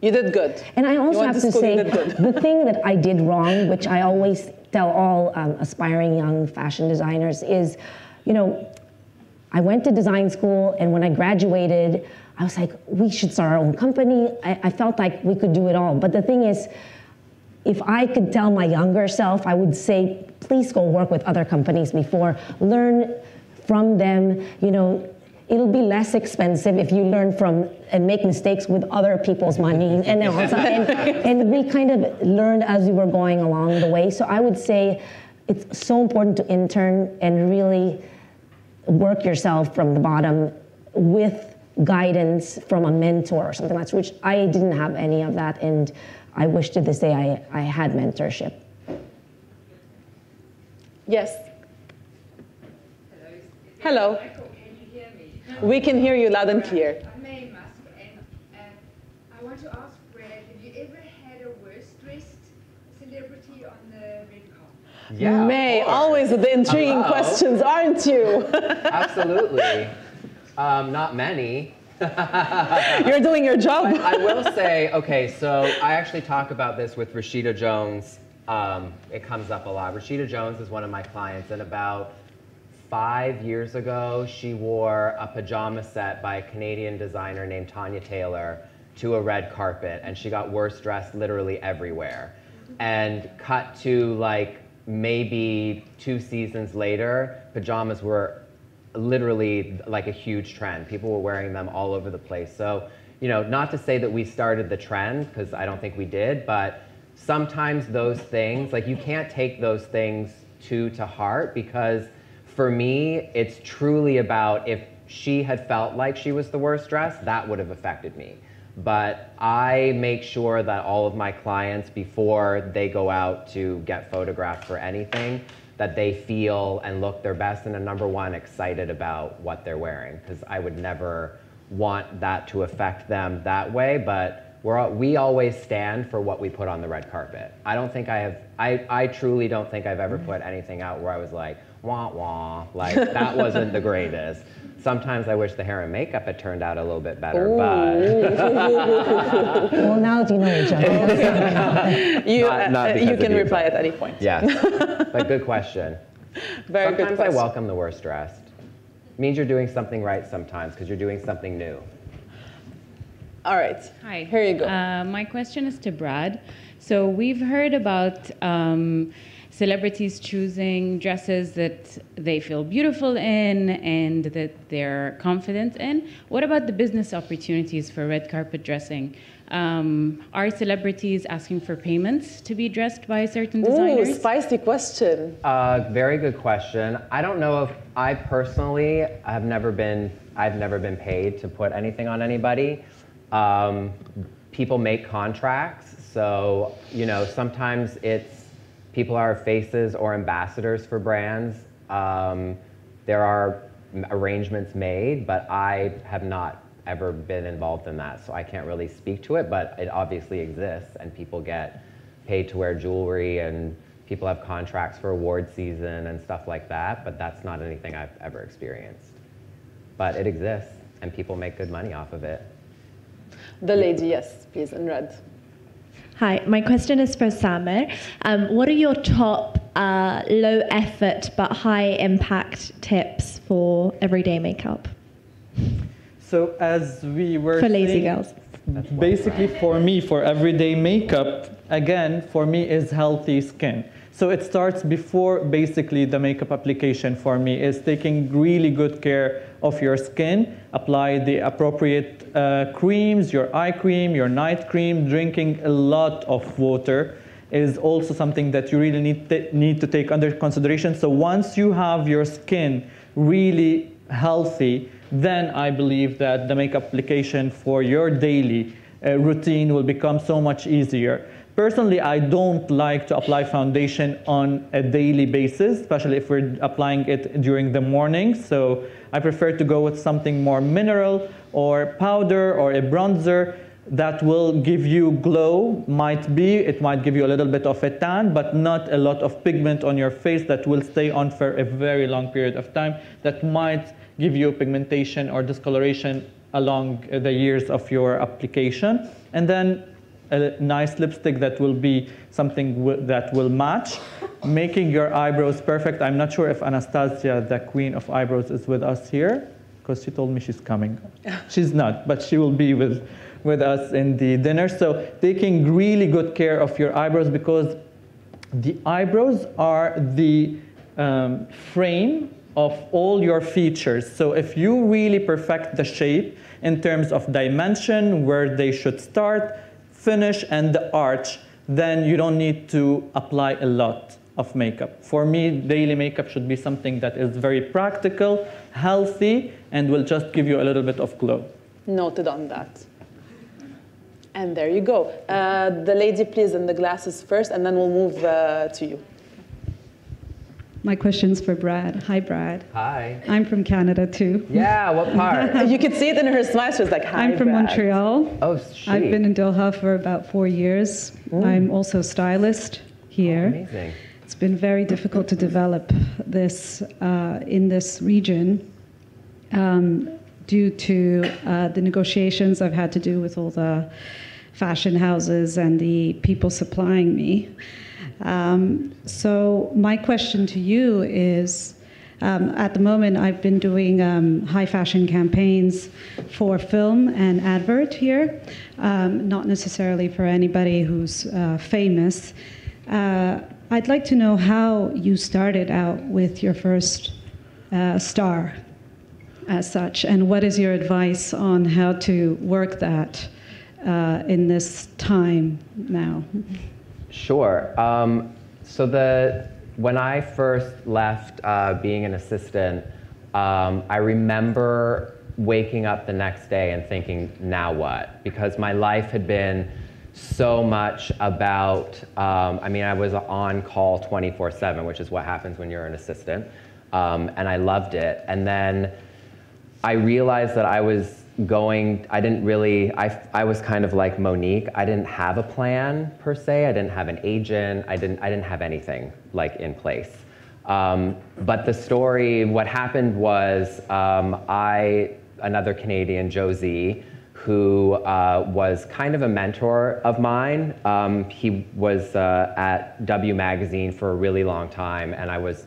You did good. And I also have to say, the thing that I did wrong, which I always tell all aspiring young fashion designers is, I went to design school, and when I graduated, I was like, we should start our own company. I felt like we could do it all. But the thing is, if I could tell my younger self, I would say, please go work with other companies before. Learn from them. It'll be less expensive if you learn from and make mistakes with other people's money. And we kind of learned as we were going along the way. So I would say it's so important to intern and really work yourself from the bottom with guidance from a mentor or something like that, which I didn't have any of that, and I wish to this day I had mentorship. Yes. Hello. Can you hear me? We can hear you loud and clear. I'm May Musk, and I want to ask Brad, have you ever had a worse dressed celebrity on the red carpet? Yeah, May, of course. always with the intriguing Hello. questions, aren't you? Absolutely. Not many. You're doing your job. But I will say, okay, so I actually talk about this with Rashida Jones. It comes up a lot. Rashida Jones is one of my clients, and about 5 years ago, she wore a pajama set by a Canadian designer named Tanya Taylor to a red carpet, and she got worse dressed literally everywhere. And cut to maybe 2 seasons later, pajamas were literally like a huge trend. People were wearing them all over the place. So, not to say that we started the trend, because I don't think we did, but sometimes those things, you can't take those things to heart, because for me, it's truly about if she had felt like she was the worst dressed, that would have affected me. But I make sure that all of my clients, before they go out to get photographed for anything, that they feel and look their best, and are number one, excited about what they're wearing, because I would never want that to affect them that way. But we always stand for what we put on the red carpet. I truly don't think I've ever put anything out where I was like, wah wah, that wasn't the greatest. Sometimes I wish the hair and makeup had turned out a little bit better, but. Well, now that you know each other. You can reply at any point. Yes, but good question. Very good Sometimes question. I welcome the worst dressed. It means you're doing something right sometimes, because you're doing something new. All right. Hi. Here you go. My question is to Brad. So we've heard about celebrities choosing dresses that they feel beautiful in and that they're confident in. What about the business opportunities for red carpet dressing? Are celebrities asking for payments to be dressed by certain designers? Ooh, spicy question. Very good question. I don't know if I personally, I've never been paid to put anything on anybody. People make contracts, so sometimes it's people are faces or ambassadors for brands. there are arrangements made, but I have not ever been involved in that, so I can't really speak to it, but it obviously exists, and people get paid to wear jewelry, and people have contracts for award season and stuff like that, but that's not anything I've ever experienced. But it exists, and people make good money off of it. The lady, yes, please, in red. Hi, my question is for Samer. What are your top low effort but high impact tips for everyday makeup? So as we were For lazy saying, girls. basically for me, for everyday makeup, again, for me is healthy skin. So it starts before basically the makeup application for me is taking really good care of your skin, apply the appropriate creams, your eye cream, your night cream, drinking a lot of water is also something that you really need to take under consideration. So once you have your skin really healthy, then I believe that the makeup application for your daily routine will become so much easier. Personally, I don't like to apply foundation on a daily basis, especially if we're applying it during the morning. So I prefer to go with something more mineral or powder or a bronzer that will give you glow. It might give you a little bit of a tan, but not a lot of pigment on your face that will stay on for a very long period of time. That might give you pigmentation or discoloration along the years of your application. And then a nice lipstick that will be something that will match, making your eyebrows perfect. I'm not sure if Anastasia, the queen of eyebrows, is with us here, because she told me she's coming. She's not, but she will be with us in the dinner. So taking really good care of your eyebrows, because the eyebrows are the frame of all your features. So if you really perfect the shape in terms of dimension, where they should start, finish, and the arch, then you don't need to apply a lot of makeup. For me, daily makeup should be something that is very practical, healthy, and will just give you a little bit of glow. Noted on that. And there you go. The lady, please, in the glasses first, and then we'll move to you. My question's for Brad. Hi, Brad. Hi. I'm from Canada, too. Yeah, what part? You could see it in her smile. She was like, hi, I'm from Brad. Montreal. Oh, I've been in Doha for about 4 years. I'm also a stylist here. Oh, amazing. It's been very difficult to develop this in this region due to the negotiations I've had to do with all the fashion houses and the people supplying me. So my question to you is, at the moment I've been doing high fashion campaigns for film and advert here, not necessarily for anybody who's famous. I'd like to know how you started out with your first star as such, and what is your advice on how to work that in this time now? Sure. So when I first left being an assistant, I remember waking up the next day and thinking, now what? Because my life had been so much about, I was on call 24/7, which is what happens when you're an assistant, and I loved it. And then I realized that I was I was kind of like Monique. I didn't have a plan per se. I didn't have an agent. I didn't have anything like in place. But the story, what happened was another Canadian, Josie, who was kind of a mentor of mine. He was at W magazine for a really long time, and I was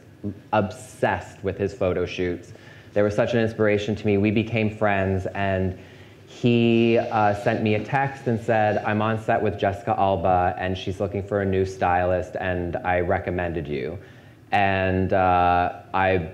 obsessed with his photo shoots. They were such an inspiration to me. We became friends, and he sent me a text and said, I'm on set with Jessica Alba, and she's looking for a new stylist, and I recommended you. And I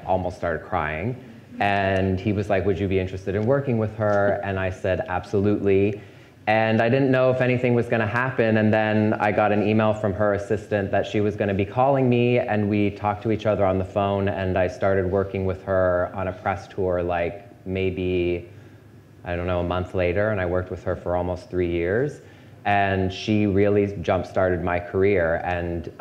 almost started crying. And he was like, would you be interested in working with her? And I said, absolutely. And I didn't know if anything was gonna happen, and then I got an email from her assistant that she was gonna be calling me, and we talked to each other on the phone, and I started working with her on a press tour maybe, I don't know, a month later, and I worked with her for almost 3 years. And she really jump-started my career, and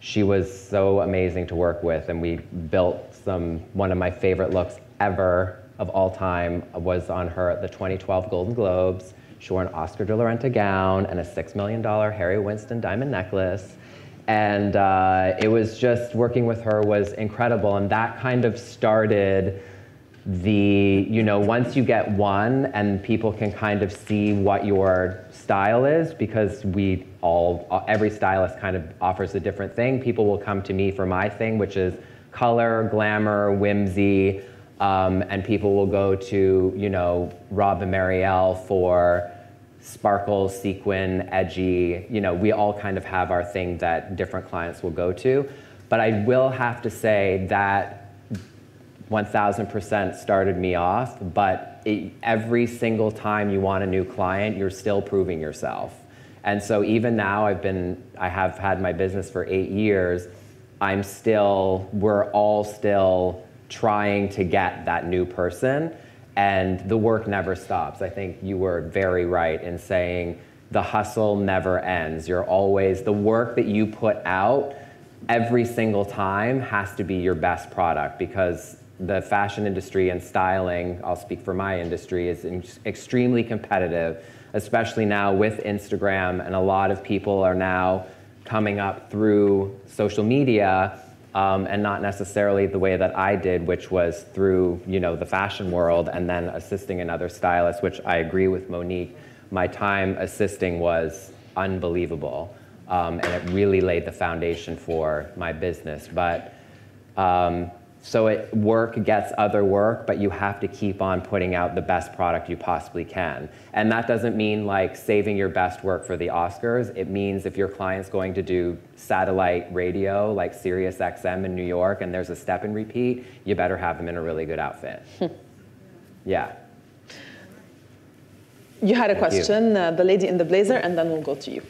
she was so amazing to work with, and we built one of my favorite looks ever of all time was on her at the 2012 Golden Globes. She wore an Oscar de la Renta gown and a $6 million Harry Winston diamond necklace. And it was just, working with her was incredible. And that kind of started the, once you get one and people can kind of see what your style is, because every stylist kind of offers a different thing. People will come to me for my thing, which is color, glamour, whimsy, and people will go to, Rob and Marielle for sparkle, sequin, edgy. We all kind of have our thing that different clients will go to. But I will have to say that 1000% started me off, but every single time you want a new client, you're still proving yourself. And so even now, I have had my business for 8 years, we're all still trying to get that new person, and the work never stops. I think you were very right in saying the hustle never ends. The work that you put out every single time has to be your best product, because the fashion industry and styling, I'll speak for my industry, is extremely competitive, especially now with Instagram, and a lot of people are now coming up through social media, and not necessarily the way that I did, which was through the fashion world and then assisting another stylist, which I agree with Monique. My time assisting was unbelievable, and it really laid the foundation for my business. But work gets other work, but you have to keep on putting out the best product you possibly can. And that doesn't mean like saving your best work for the Oscars. It means if your client's going to do satellite radio like Sirius XM in New York and there's a step and repeat, you better have them in a really good outfit. Yeah. You had a question, the lady in the blazer, and then we'll go to you.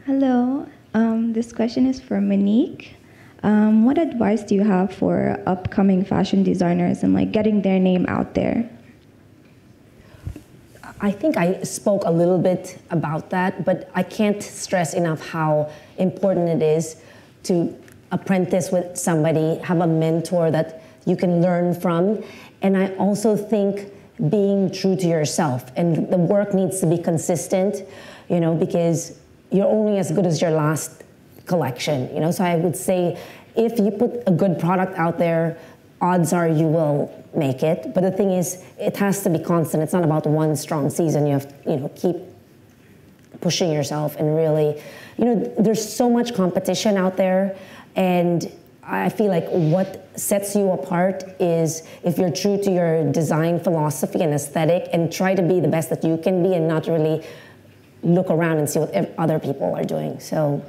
Hello, this question is for Monique. What advice do you have for upcoming fashion designers and like getting their name out there? I think I spoke a little bit about that, but I can't stress enough how important it is to apprentice with somebody, have a mentor that you can learn from. And I also think being true to yourself, and the work needs to be consistent, because you're only as good as your last collection, So I would say if you put a good product out there, odds are you will make it. But the thing is, it has to be constant. It's not about one strong season. You have to, keep pushing yourself and really, there's so much competition out there. And I feel like what sets you apart is if you're true to your design philosophy and aesthetic and try to be the best that you can be and not really look around and see what other people are doing. So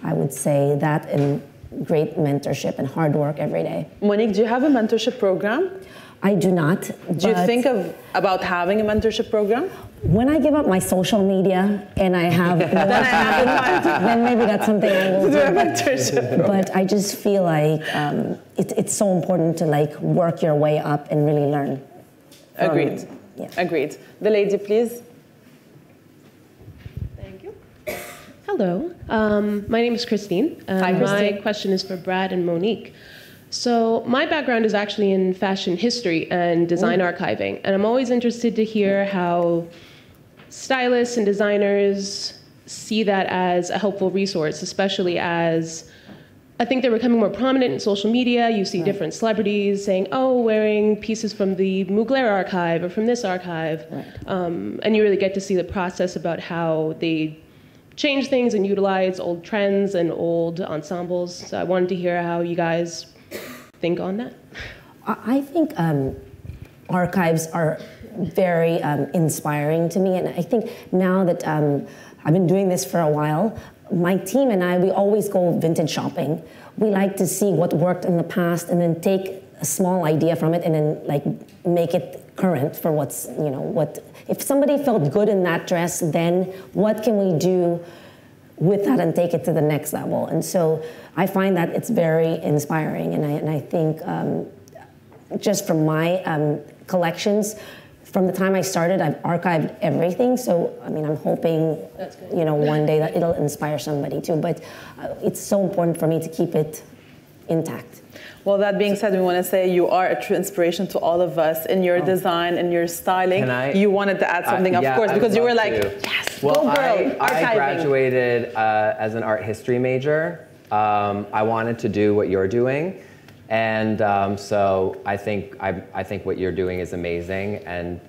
I would say that, and great mentorship and hard work every day. Monique, do you have a mentorship program? I do not. Do you think about having a mentorship program? When I give up my social media and I have then maybe that's something I will do. But I just feel like it's so important to like work your way up and really learn. Agreed. Yeah. Agreed. The lady, please. Hello, my name is Christine. Hi, Christine. My question is for Brad and Monique. So my background is actually in fashion history and design archiving, and I'm always interested to hear how stylists and designers see that as a helpful resource, especially as I think they're becoming more prominent in social media. You see different celebrities saying, oh, wearing pieces from the Mugler archive or from this archive, and you really get to see the process about how they change things and utilize old trends and old ensembles. So I wanted to hear how you guys think on that. I think archives are very inspiring to me, and I think now that I've been doing this for a while, my team and I, we always go vintage shopping. We like to see what worked in the past and then take a small idea from it and then like make it current for what's, if somebody felt good in that dress, then what can we do with that and take it to the next level? And so I find that it's very inspiring, and I think just from my collections, from the time I started, I've archived everything. So, I mean, I'm hoping, you know, one day that it'll inspire somebody too. But it's so important for me to keep it intact. Well, that being said, we want to say you are a true inspiration to all of us in your design and your styling. You wanted to add something, of course, because you were like, yes, well, go girl, I graduated as an art history major. I wanted to do what you're doing. And so I think what you're doing is amazing. And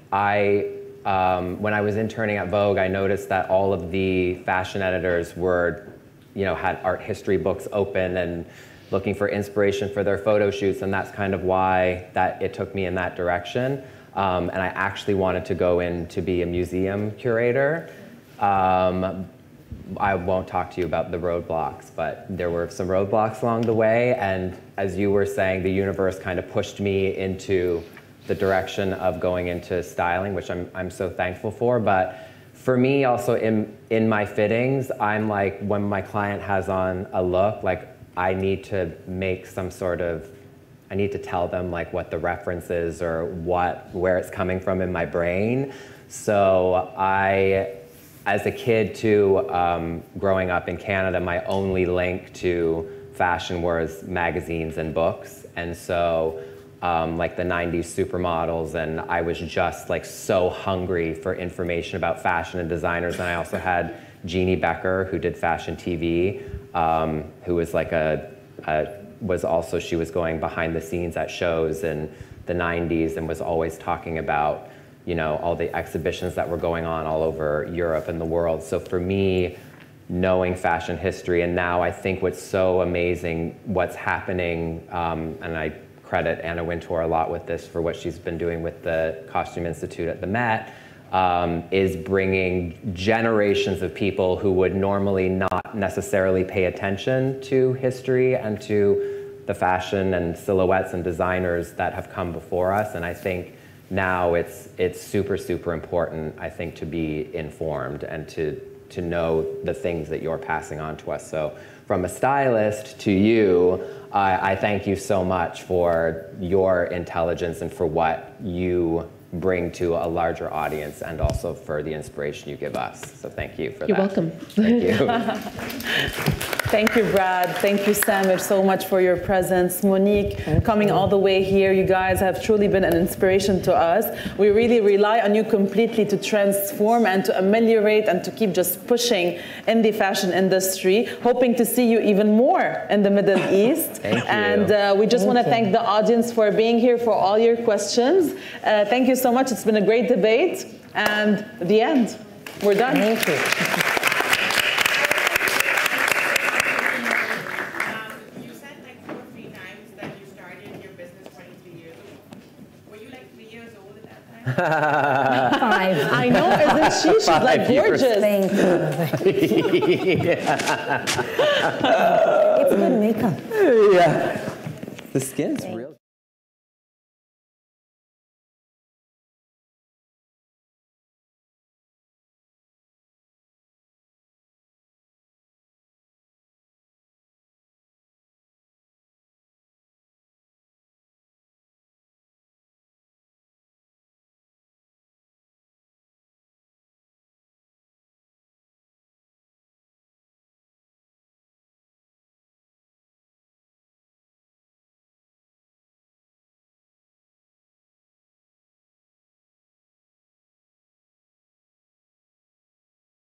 when I was interning at Vogue, I noticed that all of the fashion editors were, you know, had art history books open and looking for inspiration for their photo shoots, and that's kind of why it took me in that direction. And I actually wanted to go in to be a museum curator. I won't talk to you about the roadblocks, but there were some roadblocks along the way, and as you were saying, the universe kind of pushed me into the direction of going into styling, which I'm so thankful for. But for me also in my fittings, I'm like, when my client has on a look, like I need to make some sort of, I need to tell them like what the reference is or where it's coming from in my brain. So as a kid too, growing up in Canada, my only link to fashion was magazines and books. And so like the 90s supermodels, and I was just like so hungry for information about fashion and designers. And I also had Jeannie Becker, who did fashion TV, who was like she was going behind the scenes at shows in the 90s and was always talking about, you know, all the exhibitions that were going on all over Europe and the world. So for me, knowing fashion history, and now I think what's so amazing, what's happening, and I credit Anna Wintour a lot with this for what she's been doing with the Costume Institute at the Met, is bringing generations of people who would normally not necessarily pay attention to history and to the fashion and silhouettes and designers that have come before us. And I think now it's super, super important, I think, to be informed and to know the things that you're passing on to us. So from a stylist to you, I thank you so much for your intelligence and for what you bring to a larger audience, and also for the inspiration you give us. So thank you for that. You're welcome. Thank you. Thank you, Brad. Thank you, Samir, so much for your presence. Monique, coming all the way here. You guys have truly been an inspiration to us. We really rely on you completely to transform and to ameliorate and to keep just pushing in the fashion industry. Hoping to see you even more in the Middle East. Thank you. And we just want to thank the audience for being here, for all your questions. Thank you so much. It's been a great debate. And the end. We're done. Thank you. You said like 2 or 3 times that you started your business 23 years ago. Were you like 3 years old at that time? 5. I know, isn't she? She's like gorgeous. Thank you. It's good makeup. Yeah. The skin's really